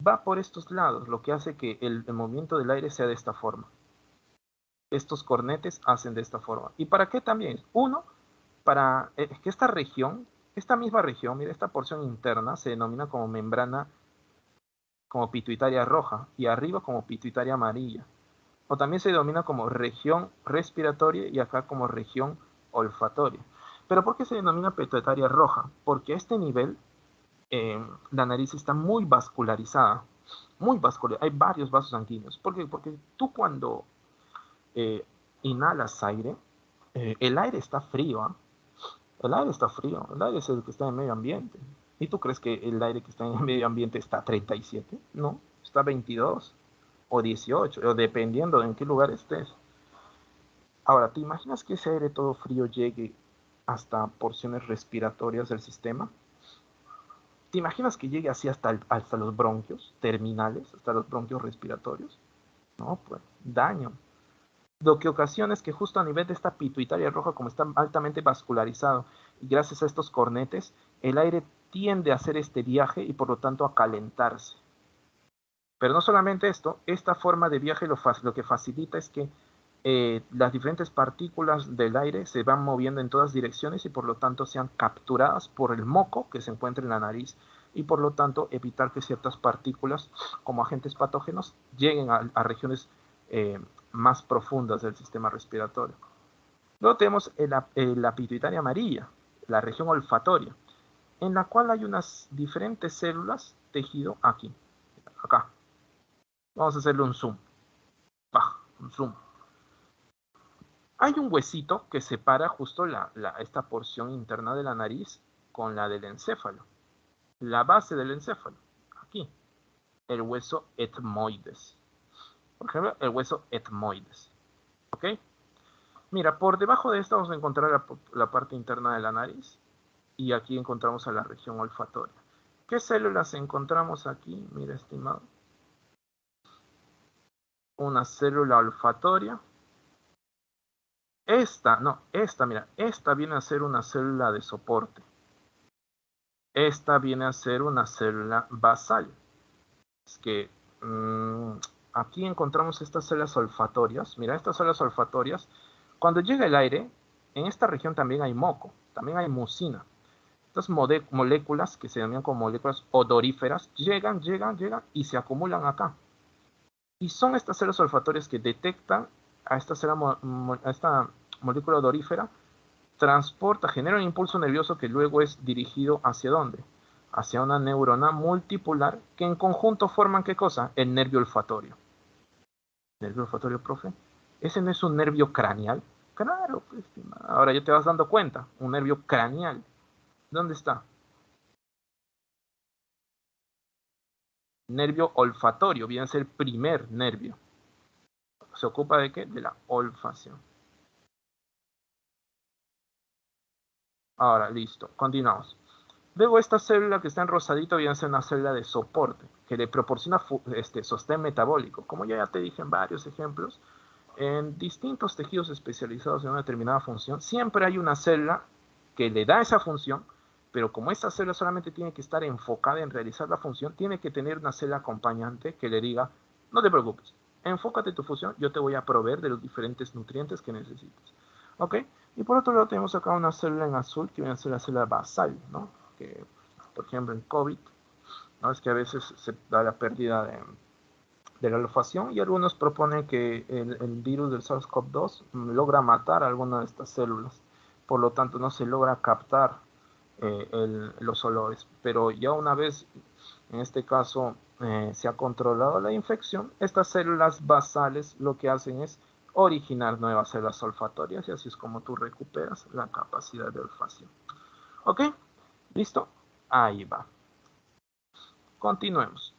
va por estos lados, lo que hace que el movimiento del aire sea de esta forma. Estos cornetes hacen de esta forma. ¿Y para qué también? Uno, para que esta misma región, mira, esta porción interna se denomina como membrana, como pituitaria roja, y arriba como pituitaria amarilla. O también se denomina como región respiratoria y acá como región olfatoria. ¿Pero por qué se denomina pituitaria roja? Porque a este nivel la nariz está muy vascularizada. Muy vascular. Hay varios vasos sanguíneos. ¿Por qué? Porque tú cuando eh, inhalas aire, el aire está frío, ¿eh? El aire está frío, el aire es el que está en el medio ambiente. ¿Y tú crees que el aire que está en el medio ambiente está a 37? No, está a 22 o 18, o dependiendo de en qué lugar estés. Ahora, ¿te imaginas que ese aire todo frío llegue hasta porciones respiratorias del sistema? ¿Te imaginas que llegue así hasta los bronquios terminales, hasta los bronquios respiratorios? No, pues daño. Lo que ocasiona es que justo a nivel de esta pituitaria roja, como está altamente vascularizado, y gracias a estos cornetes, el aire tiende a hacer este viaje y por lo tanto a calentarse. Pero no solamente esto, esta forma de viaje lo que facilita es que las diferentes partículas del aire se van moviendo en todas direcciones y por lo tanto sean capturadas por el moco que se encuentra en la nariz y por lo tanto evitar que ciertas partículas como agentes patógenos lleguen a regiones más profundas del sistema respiratorio. Luego tenemos la pituitaria amarilla, la región olfatoria, en la cual hay unas diferentes células tejido aquí, acá. Vamos a hacerle un zoom. Un zoom. Hay un huesito que separa justo esta porción interna de la nariz con la del encéfalo. La base del encéfalo. Aquí. El hueso etmoides. Por ejemplo, el hueso etmoides. ¿Ok? Mira, por debajo de esta vamos a encontrar la parte interna de la nariz y aquí encontramos a la región olfatoria. ¿Qué células encontramos aquí? Mira, estimado. Una célula olfatoria. Mira, esta viene a ser una célula de soporte. Esta viene a ser una célula basal. Es que aquí encontramos estas células olfatorias. Mira, estas células olfatorias, cuando llega el aire, en esta región también hay moco, también hay mucina. Estas moléculas, que se denominan como moléculas odoríferas, llegan y se acumulan acá. Y son estas células olfatorias que detectan a esta molécula odorífera, genera un impulso nervioso que luego es dirigido ¿hacia dónde? Hacia una neurona multipolar que en conjunto forman ¿qué cosa? El nervio olfatorio. ¿Nervio olfatorio, profe? ¿Ese no es un nervio craneal? Claro, pues, ahora ya te vas dando cuenta. Un nervio craneal. ¿Dónde está? Nervio olfatorio, viene a ser el primer nervio. ¿Se ocupa de qué? De la olfacción. Ahora, listo, continuamos. Luego esta célula que está en rosadito viene a ser una célula de soporte, que le proporciona sostén metabólico. Como ya te dije en varios ejemplos, en distintos tejidos especializados en una determinada función, siempre hay una célula que le da esa función, pero como esta célula solamente tiene que estar enfocada en realizar la función, tiene que tener una célula acompañante que le diga, no te preocupes, enfócate en tu función, yo te voy a proveer de los diferentes nutrientes que necesites. ¿Ok? Y por otro lado tenemos acá una célula en azul que viene a ser la célula basal, ¿no? Que, por ejemplo, en COVID, ¿no? Es que a veces se da la pérdida de la olfacción y algunos proponen que el virus del SARS-CoV-2 logra matar a alguna de estas células. Por lo tanto, no se logra captar los olores. Pero ya una vez, en este caso, se ha controlado la infección, estas células basales lo que hacen es originar nuevas células olfatorias y así es como tú recuperas la capacidad de olfacción. ¿Ok? ¿Listo? Ahí va. Continuemos.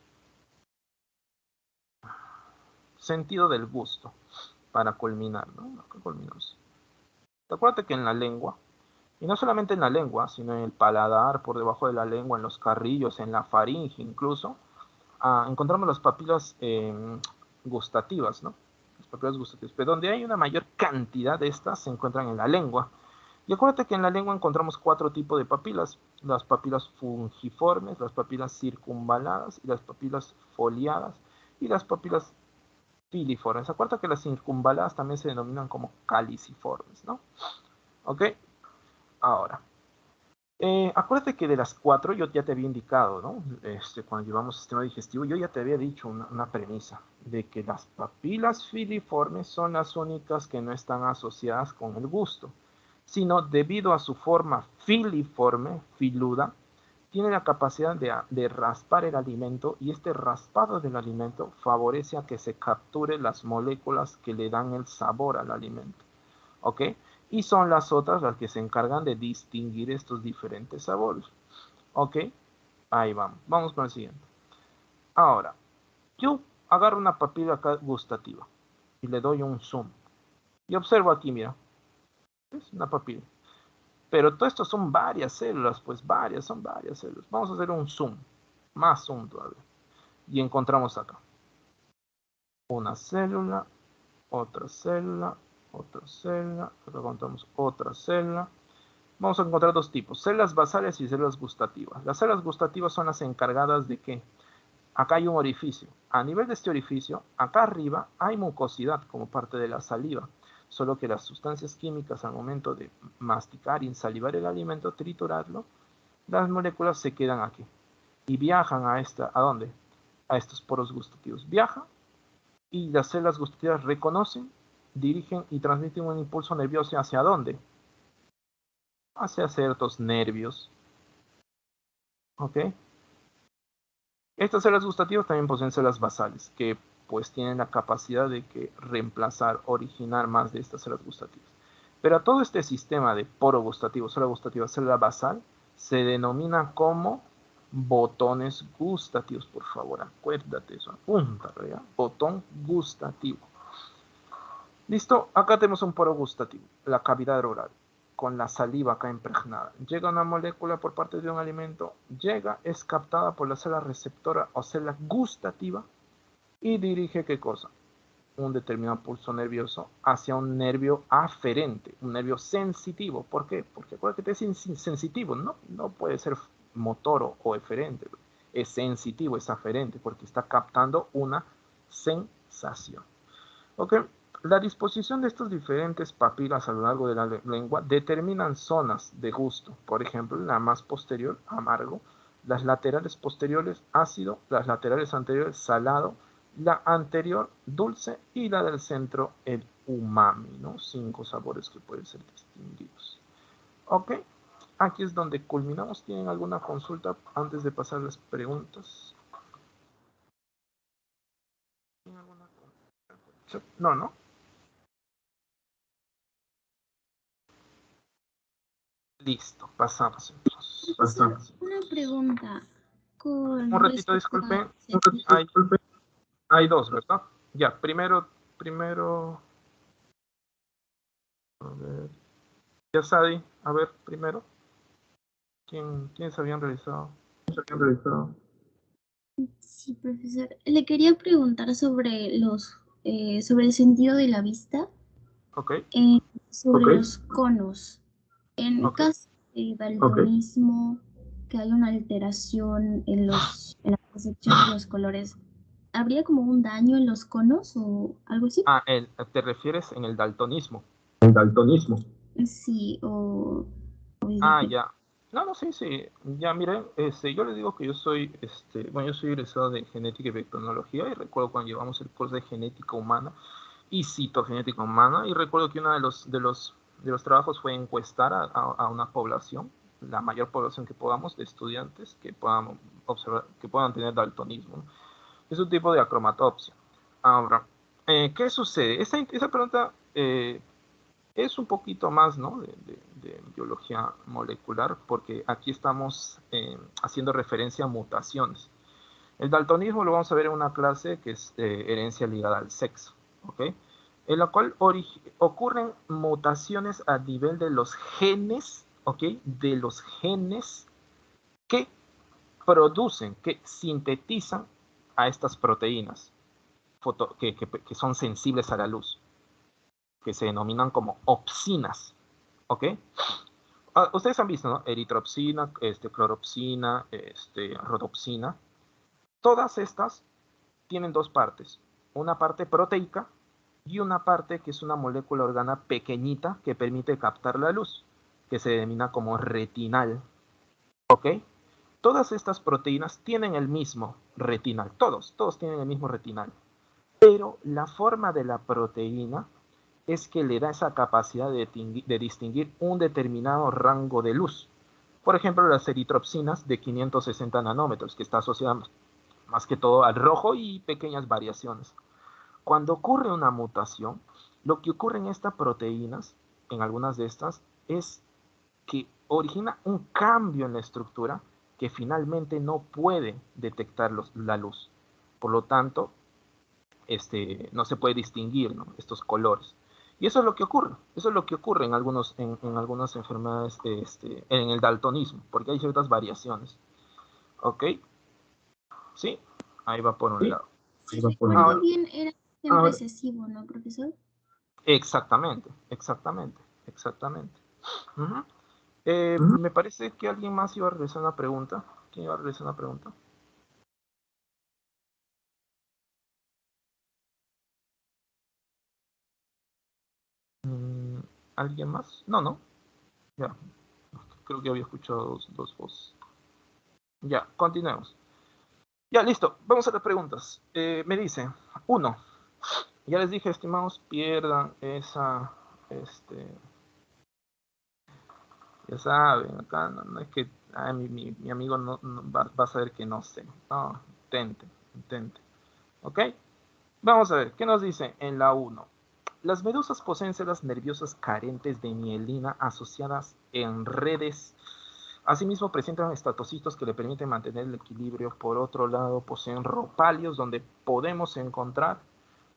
Sentido del gusto, para culminar, ¿no? Acá culminamos. Acuérdate que en la lengua, y no solamente en la lengua, sino en el paladar, por debajo de la lengua, en los carrillos, en la faringe incluso, encontramos las papilas gustativas, ¿no? Las papilas gustativas. Pero donde hay una mayor cantidad de estas se encuentran en la lengua. Y acuérdate que en la lengua encontramos 4 tipos de papilas. Las papilas fungiformes, las papilas circunvaladas, y las papilas foliadas, y las papilas filiformes. Acuérdate que las circunvaladas también se denominan como caliciformes, ¿no? ¿Ok? Ahora, acuérdate que de las 4 yo ya te había indicado, ¿no? Cuando llevamos sistema digestivo, yo ya te había dicho una premisa de que las papilas filiformes son las únicas que no están asociadas con el gusto, sino debido a su forma filiforme, filuda, tiene la capacidad de raspar el alimento y este raspado del alimento favorece a que se capture las moléculas que le dan el sabor al alimento. ¿Ok? Y son las otras las que se encargan de distinguir estos diferentes sabores. ¿Ok? Ahí vamos. Vamos con el siguiente. Ahora, yo agarro una papila gustativa y le doy un zoom. Y observo aquí, mira. Es una papila. Pero todo esto son varias células, pues son varias células. Vamos a hacer un zoom. Más zoom todavía. Y encontramos acá una célula, otra célula, otra célula, acá encontramos otra célula. Vamos a encontrar dos tipos, células basales y células gustativas. Las células gustativas son las encargadas de que acá hay un orificio. A nivel de este orificio, acá arriba hay mucosidad como parte de la saliva, solo que las sustancias químicas al momento de masticar y salivar el alimento, triturarlo, las moléculas se quedan aquí y viajan ¿a dónde? A estos poros gustativos. Viajan y las células gustativas reconocen, dirigen y transmiten un impulso nervioso ¿hacia dónde? Hacia ciertos nervios. ¿Ok? Estas células gustativas también poseen células basales, que pues tienen la capacidad de reemplazar, originar más de estas células gustativas. Pero a todo este sistema de poro gustativo, célula gustativa, célula basal, se denomina como botones gustativos. Por favor, acuérdate eso, apúntalo, ¿ya? Botón gustativo. Listo, acá tenemos un poro gustativo, la cavidad oral, con la saliva acá impregnada. Llega una molécula por parte de un alimento, llega, es captada por la célula receptora o célula gustativa y dirige ¿qué cosa? Un determinado pulso nervioso hacia un nervio aferente, un nervio sensitivo. ¿Por qué? Porque acuérdate que es sensitivo, no puede ser motor o eferente, es sensitivo, es aferente, porque está captando una sensación. ¿Ok? La disposición de estas diferentes papilas a lo largo de la lengua determinan zonas de gusto. Por ejemplo, la más posterior, amargo, las laterales posteriores, ácido, las laterales anteriores, salado, la anterior, dulce, y la del centro, el umami, ¿no? 5 sabores que pueden ser distinguidos. ¿Ok? Aquí es donde culminamos. ¿Tienen alguna consulta antes de pasar las preguntas? ¿Tienen alguna consulta? No, ¿no? Listo, pasamos entonces. Profesor, una pregunta Un con ratito, respecto a... disculpen. Hay dos, ¿verdad? Ya, primero, a ver, ya Sadi, a ver, primero, ¿quiénes habían realizado? Sí, profesor. Le quería preguntar sobre sobre el sentido de la vista, Ok, sobre los conos. En ok. caso de daltonismo, que hay una alteración en la percepción de los colores, ¿habría como un daño en los conos o algo así? Ah, ¿te refieres en el daltonismo? Sí, o es Ah, diferente. ya. No, sí, sí. Ya, miren, yo les digo que yo soy, bueno, yo soy egresado de genética y vectonología y recuerdo cuando llevamos el curso de genética humana y citogenética humana y recuerdo que uno de los trabajos fue encuestar a una población, la mayor población que podamos de estudiantes que puedan observar, que puedan tener daltonismo, ¿no? Es un tipo de acromatopsia. Ahora, ¿qué sucede? Esa pregunta es un poquito más, ¿no? de biología molecular, porque aquí estamos haciendo referencia a mutaciones. El daltonismo lo vamos a ver en una clase que es herencia ligada al sexo, ¿ok? En la cual ocurren mutaciones a nivel de los genes, ¿ok? De los genes que producen, que sintetizan a estas proteínas que son sensibles a la luz, que se denominan como opsinas, ¿ok? Ustedes han visto, ¿no? Eritropsina, cloropsina, rodopsina. Todas estas tienen dos partes. Una parte proteica y una parte que es una molécula organa pequeñita que permite captar la luz, que se denomina como retinal. ¿Ok? Todas estas proteínas tienen el mismo retinal. Todos tienen el mismo retinal. Pero la forma de la proteína es que le da esa capacidad de distinguir un determinado rango de luz. Por ejemplo, las eritropsinas de 560 nanómetros, que está asociada más que todo al rojo y pequeñas variaciones. Cuando ocurre una mutación, lo que ocurre en estas proteínas, en algunas de estas, es que origina un cambio en la estructura que finalmente no puede detectar la luz. Por lo tanto, no se puede distinguir, ¿no? Estos colores. Y eso es lo que ocurre en algunas enfermedades, en el daltonismo, porque hay ciertas variaciones. ¿Ok? Sí, ahí va por un lado. Si recuerdo Ahora, bien, era el recesivo, ¿no, profesor? exactamente. Ujú. Me parece que alguien más iba a realizar una pregunta. ¿Quién iba a realizar una pregunta? Mm, ¿Alguien más? No. Ya, creo que había escuchado dos voces. Ya, continuemos. Ya, listo. Vamos a las preguntas. Me dice, uno, ya les dije, estimados, pierdan este, ya saben, acá no es que mi amigo no va a saber que no sé. No, intente. ¿Ok? Vamos a ver, ¿qué nos dice en la uno? Las medusas poseen células nerviosas carentes de mielina asociadas en redes. Asimismo, presentan estatocitos que le permiten mantener el equilibrio. Por otro lado, poseen ropalios donde podemos encontrar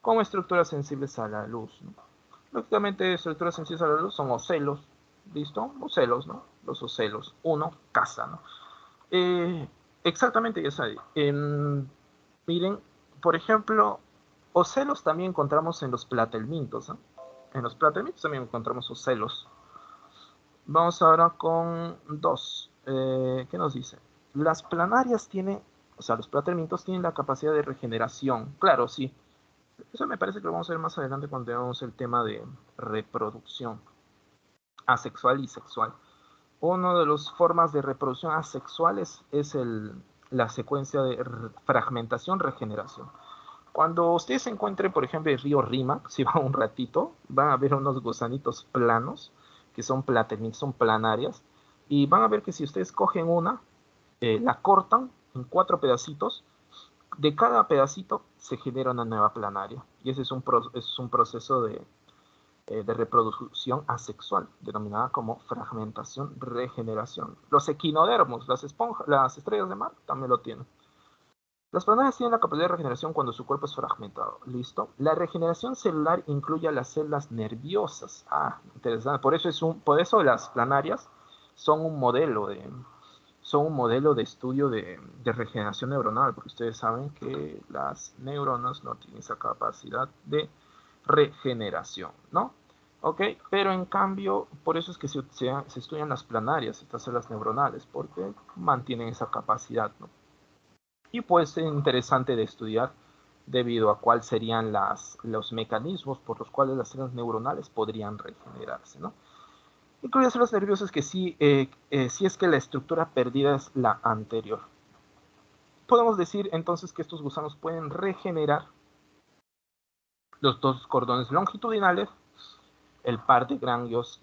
como estructuras sensibles a la luz, ¿no? Lógicamente, estructuras sencillas a la luz son ocelos, ¿listo? Ocelos, ¿no? Los ocelos. Uno, casa, ¿no? Exactamente, ya sabe. Miren, por ejemplo, ocelos también encontramos en los platelmintos, ¿no? En los platelmintos también encontramos ocelos. Vamos ahora con 2. ¿Qué nos dice? Las planarias tienen, o sea, los platelmintos tienen la capacidad de regeneración. Claro, sí. Eso me parece que lo vamos a ver más adelante cuando veamos el tema de reproducción asexual y sexual. Una de las formas de reproducción asexuales es la secuencia de fragmentación-regeneración. Cuando ustedes se encuentren, por ejemplo, el río Rímac, si van un ratito, van a ver unos gusanitos planos, que son platelmintos, son planarias, y van a ver que si ustedes cogen una, la cortan en 4 pedacitos, de cada pedacito se genera una nueva planaria. Y ese es un proceso de reproducción asexual, denominada como fragmentación-regeneración. Los equinodermos, las esponjas, las estrellas de mar, también lo tienen. Las planarias tienen la capacidad de regeneración cuando su cuerpo es fragmentado. ¿Listo? La regeneración celular incluye a las células nerviosas. Ah, interesante. Por eso las planarias son un modelo de estudio de regeneración neuronal, porque ustedes saben que las neuronas no tienen esa capacidad de regeneración, ¿no? ¿Ok? Pero en cambio, por eso es que se estudian las planarias, estas células neuronales, porque mantienen esa capacidad, ¿no? Y puede ser interesante de estudiar debido a cuáles serían los mecanismos por los cuales las células neuronales podrían regenerarse, ¿no? Incluye células nerviosas que sí, si es que la estructura perdida es la anterior. Podemos decir entonces que estos gusanos pueden regenerar los 2 cordones longitudinales, el par de ganglios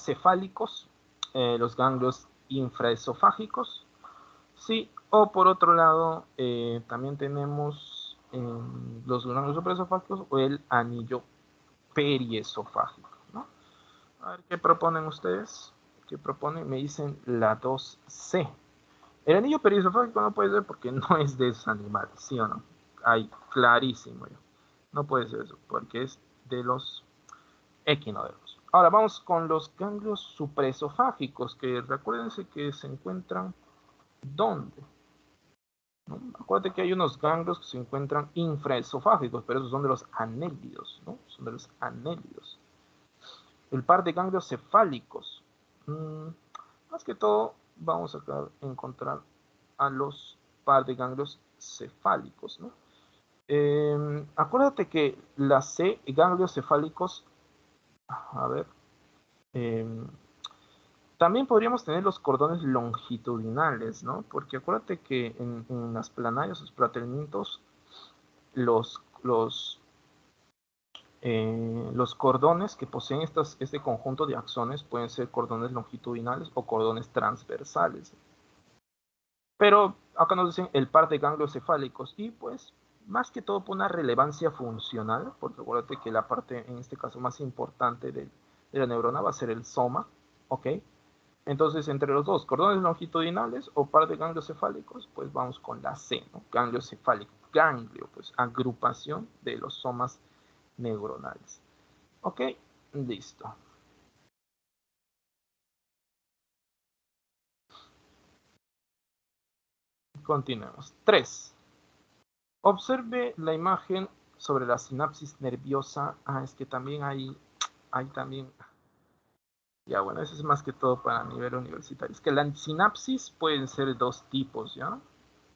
cefálicos, los ganglios infraesofágicos, sí, o por otro lado, también tenemos los ganglios supraesofágicos o el anillo periesofágico, ¿no? A ver, ¿qué proponen ustedes? ¿Qué proponen? Me dicen la 2C. El anillo periesofágico no puede ser porque no es de esos animales, ¿sí o no? Hay clarísimo. No puede ser eso, porque es de los equinodermos. Ahora vamos con los ganglios supraesofágicos, que recuérdense que se encuentran ¿dónde? ¿No? Acuérdate que hay unos ganglios que se encuentran infraesofágicos, pero esos son de los anélidos, ¿no? Son de los anélidos. El par de ganglios cefálicos. Más que todo, vamos a encontrar a los par de ganglios cefálicos, ¿no? Acuérdate que la C, ganglios cefálicos, a ver, también podríamos tener los cordones longitudinales, ¿no? Porque acuérdate que en las planarias, los platelmintos, los, los, los cordones que poseen este conjunto de axones pueden ser cordones longitudinales o cordones transversales. Pero acá nos dicen el par de ganglios cefálicos y pues más que todo por una relevancia funcional, porque acuérdate que la parte en este caso más importante de la neurona va a ser el soma, ¿ok? Entonces, entre los dos, cordones longitudinales o par de ganglios cefálicos, pues vamos con la C, ¿no? Ganglio cefálico, ganglio, pues agrupación de los somas neuronales. ¿Ok? Listo. Continuemos. 3. Observe la imagen sobre la sinapsis nerviosa. Ah, es que también hay también. Ya, bueno, eso es más que todo para nivel universitario. Es que la sinapsis pueden ser 2 tipos, ¿ya?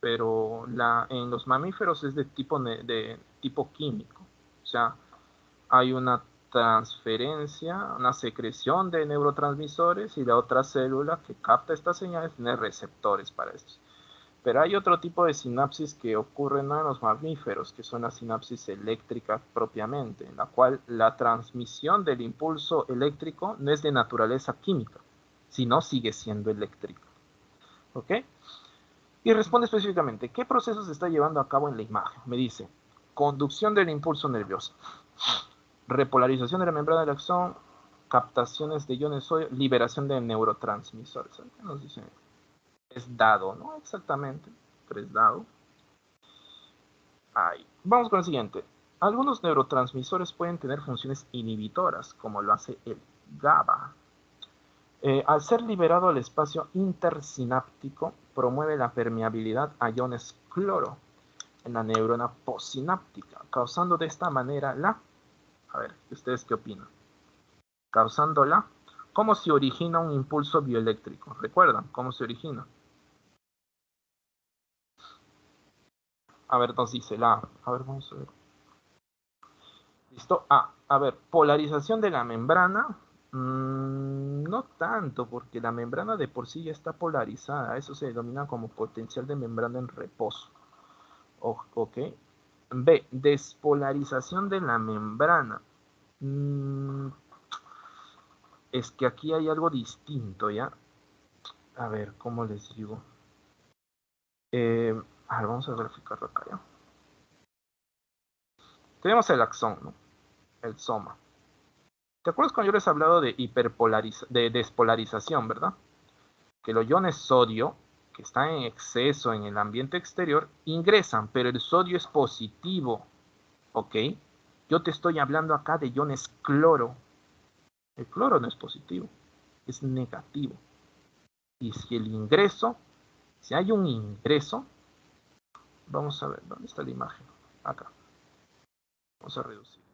Pero en los mamíferos es de tipo químico. O sea, hay una transferencia, una secreción de neurotransmisores y la otra célula que capta estas señales tiene receptores para estos. Pero hay otro tipo de sinapsis que ocurren en los mamíferos, que son las sinapsis eléctricas propiamente, en la cual la transmisión del impulso eléctrico no es de naturaleza química, sino sigue siendo eléctrica. ¿Ok? Y responde específicamente, ¿qué proceso se está llevando a cabo en la imagen? Me dice, conducción del impulso nervioso, repolarización de la membrana del axón, captaciones de iones sodio, liberación de neurotransmisores. ¿Qué nos dice? Es dado, ¿no? Exactamente, 3 dado. Ahí. Vamos con el siguiente. Algunos neurotransmisores pueden tener funciones inhibitoras, como lo hace el GABA. Al ser liberado al espacio intersináptico, promueve la permeabilidad a iones cloro en la neurona postsináptica, causando de esta manera a ver, ¿ustedes qué opinan? Causándola, ¿cómo se origina un impulso bioeléctrico? ¿Recuerdan cómo se origina? A ver, nos dice a ver, vamos a ver. ¿Listo? A ver, polarización de la membrana. No tanto, porque la membrana de por sí ya está polarizada. Eso se denomina como potencial de membrana en reposo. Ok. B, despolarización de la membrana. Es que aquí hay algo distinto, ¿ya? A ver, ¿cómo les digo? A ver, vamos a verificarlo acá, ¿ya? Tenemos el axón, ¿no? El soma. ¿Te acuerdas cuando yo les he hablado de despolarización, verdad? Que los iones sodio, que están en exceso en el ambiente exterior, ingresan, pero el sodio es positivo, ¿ok? Yo te estoy hablando acá de iones cloro. El cloro no es positivo, es negativo. Y si si hay un ingreso, vamos a ver, ¿dónde está la imagen? Acá. Vamos a reducir.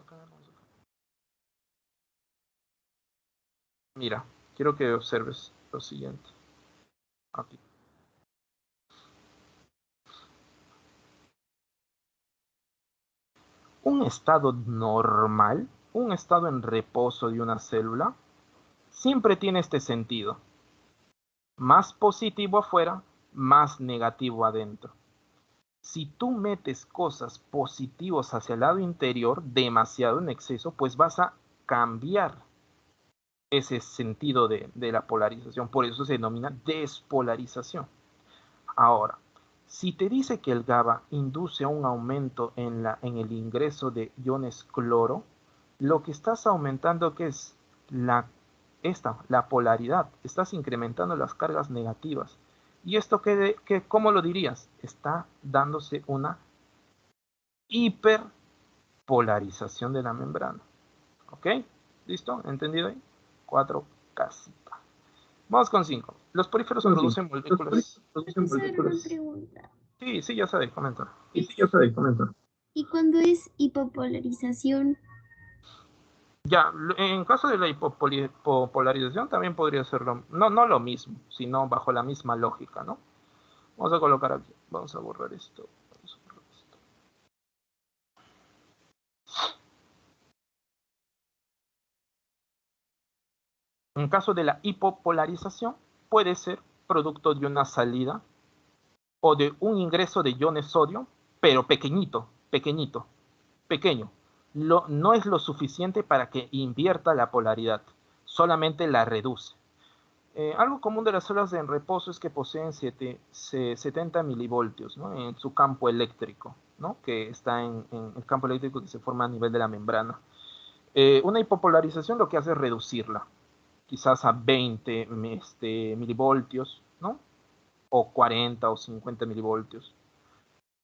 Vamos acá. Mira, quiero que observes lo siguiente. Aquí. Un estado normal, un estado en reposo de una célula, siempre tiene este sentido. Más positivo afuera, más negativo adentro. Si tú metes cosas positivas hacia el lado interior, demasiado en exceso, pues vas a cambiar ese sentido de la polarización. Por eso se denomina despolarización. Ahora, si te dice que el GABA induce un aumento en el ingreso de iones cloro, lo que estás aumentando que es la polaridad, estás incrementando las cargas negativas. ¿Y esto cómo lo dirías? Está dándose una hiperpolarización de la membrana. ¿Ok? ¿Listo? ¿Entendido ahí? 4 casitas. Vamos con 5. Los poríferos producen moléculas. ¿Puedo hacer una pregunta? Sí, sí, ya sabéis, comenta. ¿Y cuando es hipopolarización? Ya, en caso de la hipopolarización también podría ser no lo mismo, sino bajo la misma lógica, ¿no? Vamos a colocar aquí, vamos a borrar esto. En caso de la hipopolarización, puede ser producto de una salida o de un ingreso de iones sodio, pero pequeño. No es lo suficiente para que invierta la polaridad, solamente la reduce. Algo común de las células en reposo es que poseen 70 milivoltios, ¿no? En su campo eléctrico, ¿no? Que está en el campo eléctrico que se forma a nivel de la membrana. Una hipopolarización lo que hace es reducirla, quizás a 20 milivoltios, ¿no? O 40 o 50 milivoltios.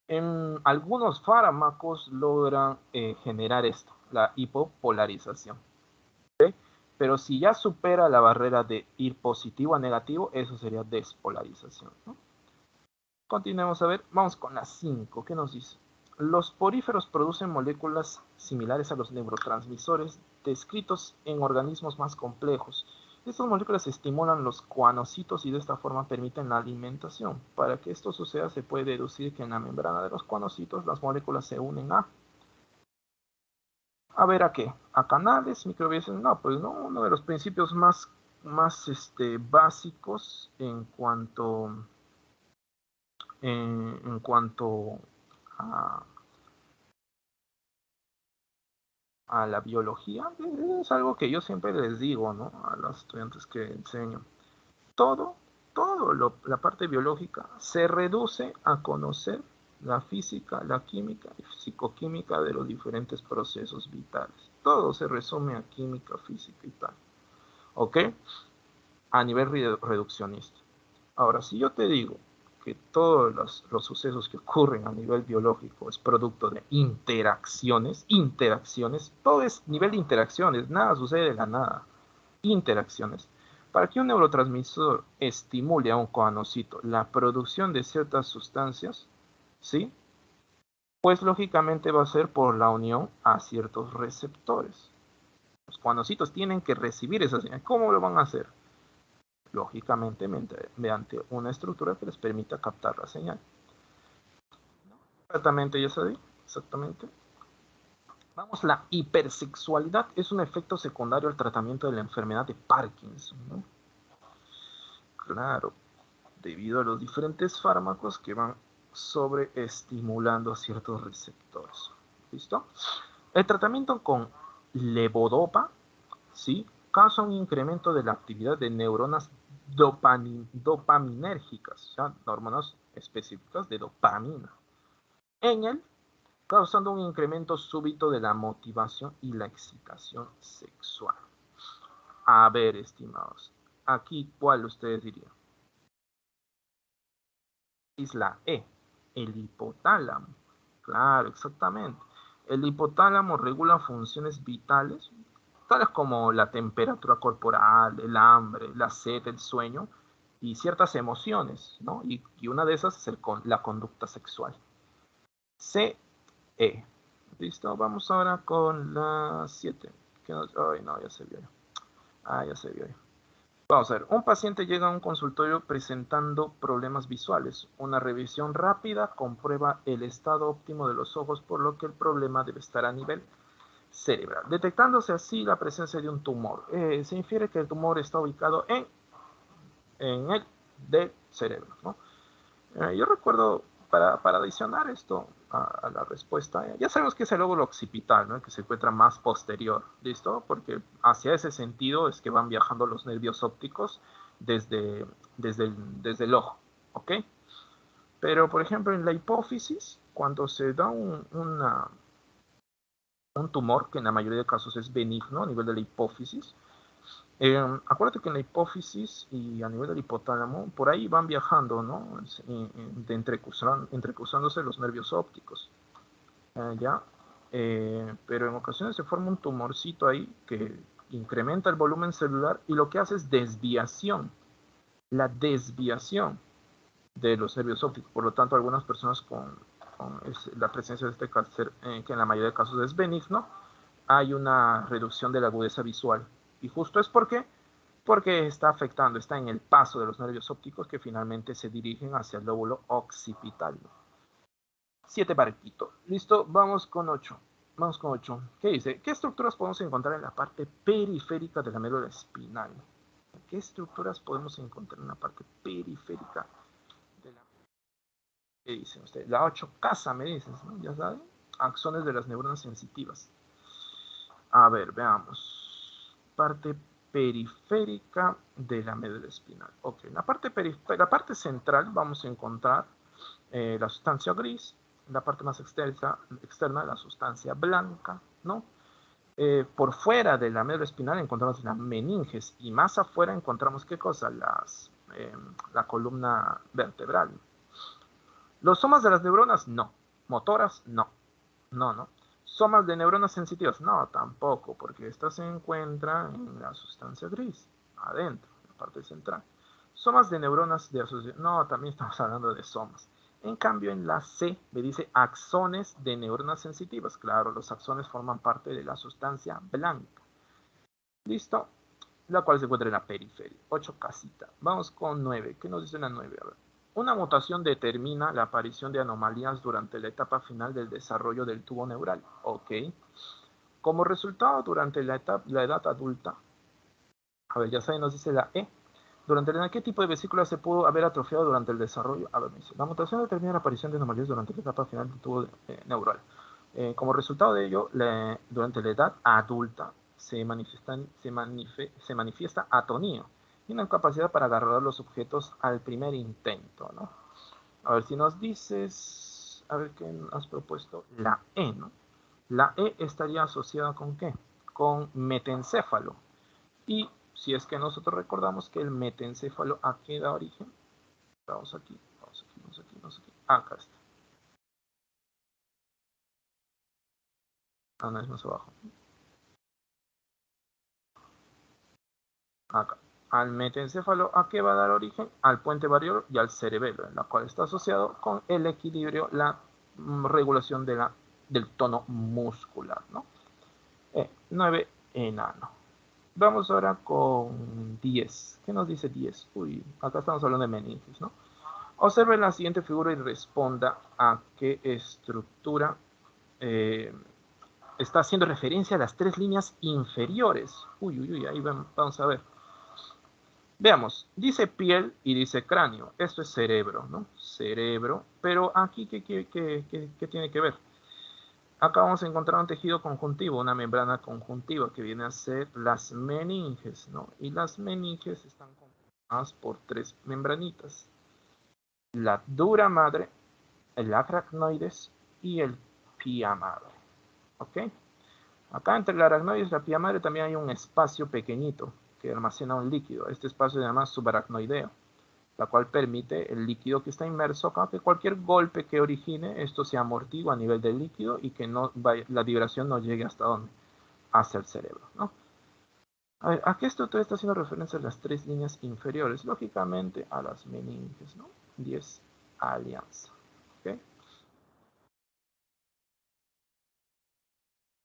En algunos fármacos logran generar esto, la hipopolarización. ¿Okay? Pero si ya supera la barrera de ir positivo a negativo, eso sería despolarización, ¿no? Continuemos a ver, vamos con la 5. ¿Qué nos dice? Los poríferos producen moléculas similares a los neurotransmisores descritos en organismos más complejos. Estas moléculas estimulan los coanocitos y de esta forma permiten la alimentación. Para que esto suceda se puede deducir que en la membrana de los coanocitos las moléculas se unen a ver a qué, a canales, microbiales, no, pues no, uno de los principios más básicos en cuanto a, a la biología, es algo que yo siempre les digo, ¿no? A los estudiantes que enseño. Todo, la parte biológica se reduce a conocer la física, la química y psicoquímica de los diferentes procesos vitales. Todo se resume a química, física y tal. ¿Ok? A nivel reduccionista. Ahora, si yo te digo que todos los sucesos que ocurren a nivel biológico es producto de interacciones, todo es nivel de interacciones, nada sucede de la nada, interacciones. Para que un neurotransmisor estimule a un coanocito la producción de ciertas sustancias, ¿sí? Pues lógicamente va a ser por la unión a ciertos receptores. Los coanocitos tienen que recibir esa señal. ¿Cómo lo van a hacer? Lógicamente mediante una estructura que les permita captar la señal. Exactamente, ya sabéis, exactamente. Vamos, la hipersexualidad es un efecto secundario al tratamiento de la enfermedad de Parkinson, ¿no? Claro, debido a los diferentes fármacos que van sobreestimulando ciertos receptores. ¿Listo? El tratamiento con levodopa, ¿sí?, causa un incremento de la actividad de neuronas dopaminérgicas, o sea, hormonas específicas de dopamina, en él, causando un incremento súbito de la motivación y la excitación sexual. A ver, estimados, aquí, ¿cuál ustedes dirían? Es la E, el hipotálamo. Claro, exactamente. El hipotálamo regula funciones vitales, tales como la temperatura corporal, el hambre, la sed, el sueño y ciertas emociones, ¿no? Y una de esas es la conducta sexual. C, E. Listo, vamos ahora con la 7. Ay, no, ya se vio. Ya se vio. Vamos a ver, un paciente llega a un consultorio presentando problemas visuales. Una revisión rápida comprueba el estado óptimo de los ojos, por lo que el problema debe estar a nivel cerebral, detectándose así la presencia de un tumor. Se infiere que el tumor está ubicado en el del cerebro, ¿no? Yo recuerdo, para adicionar esto a la respuesta, ya sabemos que es el lóbulo occipital, ¿no?, que se encuentra más posterior, ¿listo? Porque hacia ese sentido es que van viajando los nervios ópticos desde el ojo, ¿ok? Pero, por ejemplo, en la hipófisis, cuando se da un tumor, que en la mayoría de casos es benigno a nivel de la hipófisis, acuérdate que en la hipófisis y a nivel del hipotálamo, por ahí van viajando, ¿no?, entrecruzándose los nervios ópticos. ¿Ya? Pero en ocasiones se forma un tumorcito ahí que incrementa el volumen celular y lo que hace es desviación, la desviación de los nervios ópticos. Por lo tanto, algunas personas con la presencia de este cáncer, que en la mayoría de casos es benigno, hay una reducción de la agudeza visual. Y justo es porque está en el paso de los nervios ópticos que finalmente se dirigen hacia el lóbulo occipital. 7 barquito. Listo, vamos con 8. ¿Qué dice? ¿Qué estructuras podemos encontrar en la parte periférica de la médula espinal? ¿Qué estructuras podemos encontrar en la parte periférica de la... ¿Qué dicen ustedes? La 8 casa, me dicen, ¿no? Ya saben. Axones de las neuronas sensitivas. A ver, veamos. Parte periférica de la médula espinal. Ok, en la parte central vamos a encontrar la sustancia gris, la parte más externa la sustancia blanca, ¿no? Por fuera de la médula espinal encontramos la meninges y más afuera encontramos, ¿qué cosa? La columna vertebral. Los somas de las neuronas, no. Motoras, no. No. Somas de neuronas sensitivas, no, tampoco, porque esta se encuentra en la sustancia gris, adentro, en la parte central. Somas de neuronas de asociación, no, también estamos hablando de somas. En cambio, en la C me dice axones de neuronas sensitivas. Claro, los axones forman parte de la sustancia blanca. ¿Listo? La cual se encuentra en la periferia. 8 casita. Vamos con 9. ¿Qué nos dice la 9? A ver. Una mutación determina la aparición de anomalías durante la etapa final del desarrollo del tubo neural. Ok. Como resultado, durante la edad adulta, a ver, ya saben, nos dice la E. Durante ¿qué tipo de vesícula se pudo haber atrofiado durante el desarrollo? A ver, me dice, la mutación determina la aparición de anomalías durante la etapa final del tubo neural. Como resultado de ello, durante la edad adulta se manifiesta atonía y una incapacidad para agarrar los objetos al primer intento, ¿no? A ver, si nos dices, a ver qué has propuesto, la E, ¿no? La E estaría asociada ¿con qué? Con metencéfalo. Y si es que nosotros recordamos que el metencéfalo, ¿a qué da origen? Vamos aquí, Acá está. Ah, no, es más abajo. Acá. Al metencéfalo, ¿a qué va a dar origen? Al puente variador y al cerebelo, en la cual está asociado con el equilibrio, la regulación del tono muscular, ¿no? 9, enano. Vamos ahora con 10. ¿Qué nos dice 10? Uy, acá estamos hablando de meninges, ¿no? Observe la siguiente figura y responda a qué estructura está haciendo referencia a las 3 líneas inferiores. Uy, uy, uy, ahí vamos a ver. Veamos, dice piel y dice cráneo. Esto es cerebro, ¿no? Cerebro. Pero aquí, ¿qué tiene que ver? Acá vamos a encontrar un tejido conjuntivo, una membrana conjuntiva, que viene a ser las meninges, ¿no? Y las meninges están conformadas por 3 membranitas. La dura madre, el aracnoides y el pia madre. ¿Ok? Acá entre el aracnoides y la pia madre también hay un espacio pequeñito que almacena un líquido. Este espacio se llama subaracnoideo, la cual permite el líquido que está inmerso acá, que cualquier golpe que origine, esto se amortigua a nivel del líquido y que no vaya, la vibración no llegue hasta dónde, hacia el cerebro, ¿no? A ver, ¿a qué estructura está haciendo referencia a las 3 líneas inferiores? Lógicamente a las meninges, ¿no? 10, alianza. ¿Ok?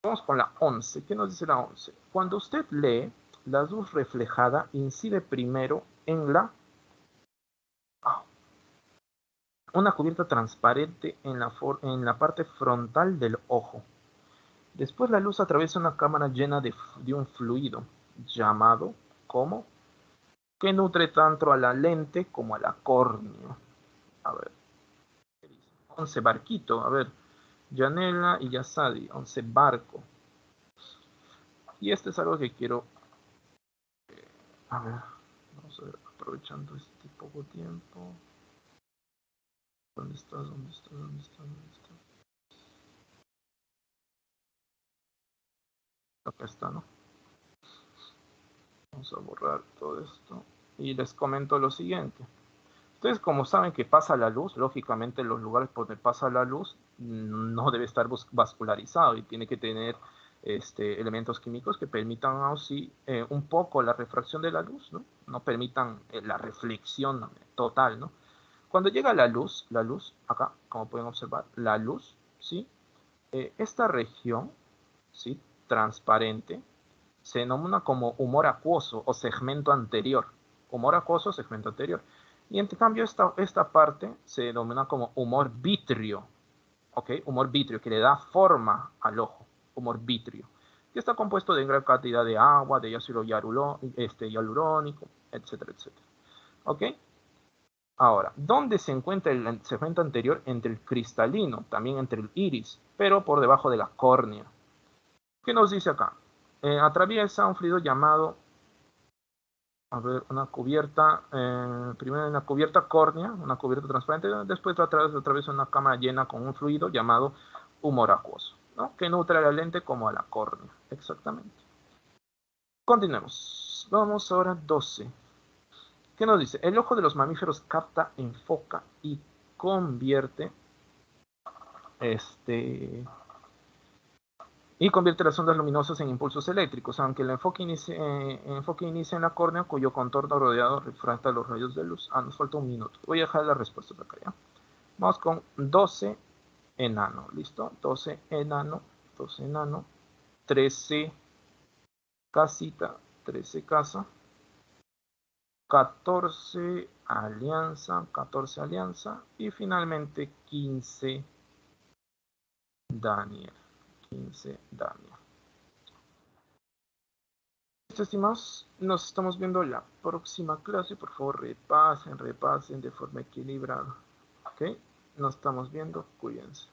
Vamos con la 11. ¿Qué nos dice la 11? Cuando usted lee, la luz reflejada incide primero en una cubierta transparente en la parte frontal del ojo. Después la luz atraviesa una cámara llena de un fluido llamado ¿cómo? Que nutre tanto a la lente como a la córnea. A ver, ¿qué dice? 11 barquito, a ver, Yanela y Yasadi, 11 barco. Y este es algo que quiero, a ver, vamos a ver, aprovechando este poco tiempo. ¿Dónde está? ¿Dónde está? ¿Dónde está? ¿Dónde está? Acá está, ¿no? Vamos a borrar todo esto. Y les comento lo siguiente. Ustedes como saben que pasa la luz, lógicamente en los lugares donde pasa la luz no debe estar vascularizado y tiene que tener elementos químicos que permitan así un poco la refracción de la luz, ¿no? No permitan la reflexión total, ¿no? Cuando llega la luz, acá, como pueden observar, la luz, ¿sí? Esta región, ¿sí? Transparente, se denomina como humor acuoso o segmento anterior. Humor acuoso, segmento anterior. Y en cambio esta parte se denomina como humor vítreo. ¿Ok? Humor vítreo, que le da forma al ojo. Humor vítreo. Que está compuesto de gran cantidad de agua, de ácido hialurónico, etcétera, etcétera. ¿Ok? Ahora, ¿dónde se encuentra el segmento anterior? Entre el cristalino, también entre el iris, pero por debajo de la córnea. ¿Qué nos dice acá? Atraviesa un fluido llamado, a ver, una cubierta, primero una cubierta córnea, una cubierta transparente, después atraviesa una cámara llena con un fluido llamado humor acuoso, ¿no? Que nutre a la lente como a la córnea, exactamente. Continuemos. Vamos ahora a 12. ¿Qué nos dice? El ojo de los mamíferos capta, enfoca y convierte las ondas luminosas en impulsos eléctricos, aunque el enfoque inicia en la córnea, cuyo contorno rodeado refracta los rayos de luz. Nos falta un minuto. Voy a dejar la respuesta para acá, ¿ya? Vamos con 12 enano, ¿listo? 12 enano, 13 casita, 13 casa, 14 alianza y finalmente 15 Daniel. 15 Daniel. Estimados, nos estamos viendo en la próxima clase. Por favor, repasen de forma equilibrada. ¿Ok? Nos estamos viendo. Cuídense.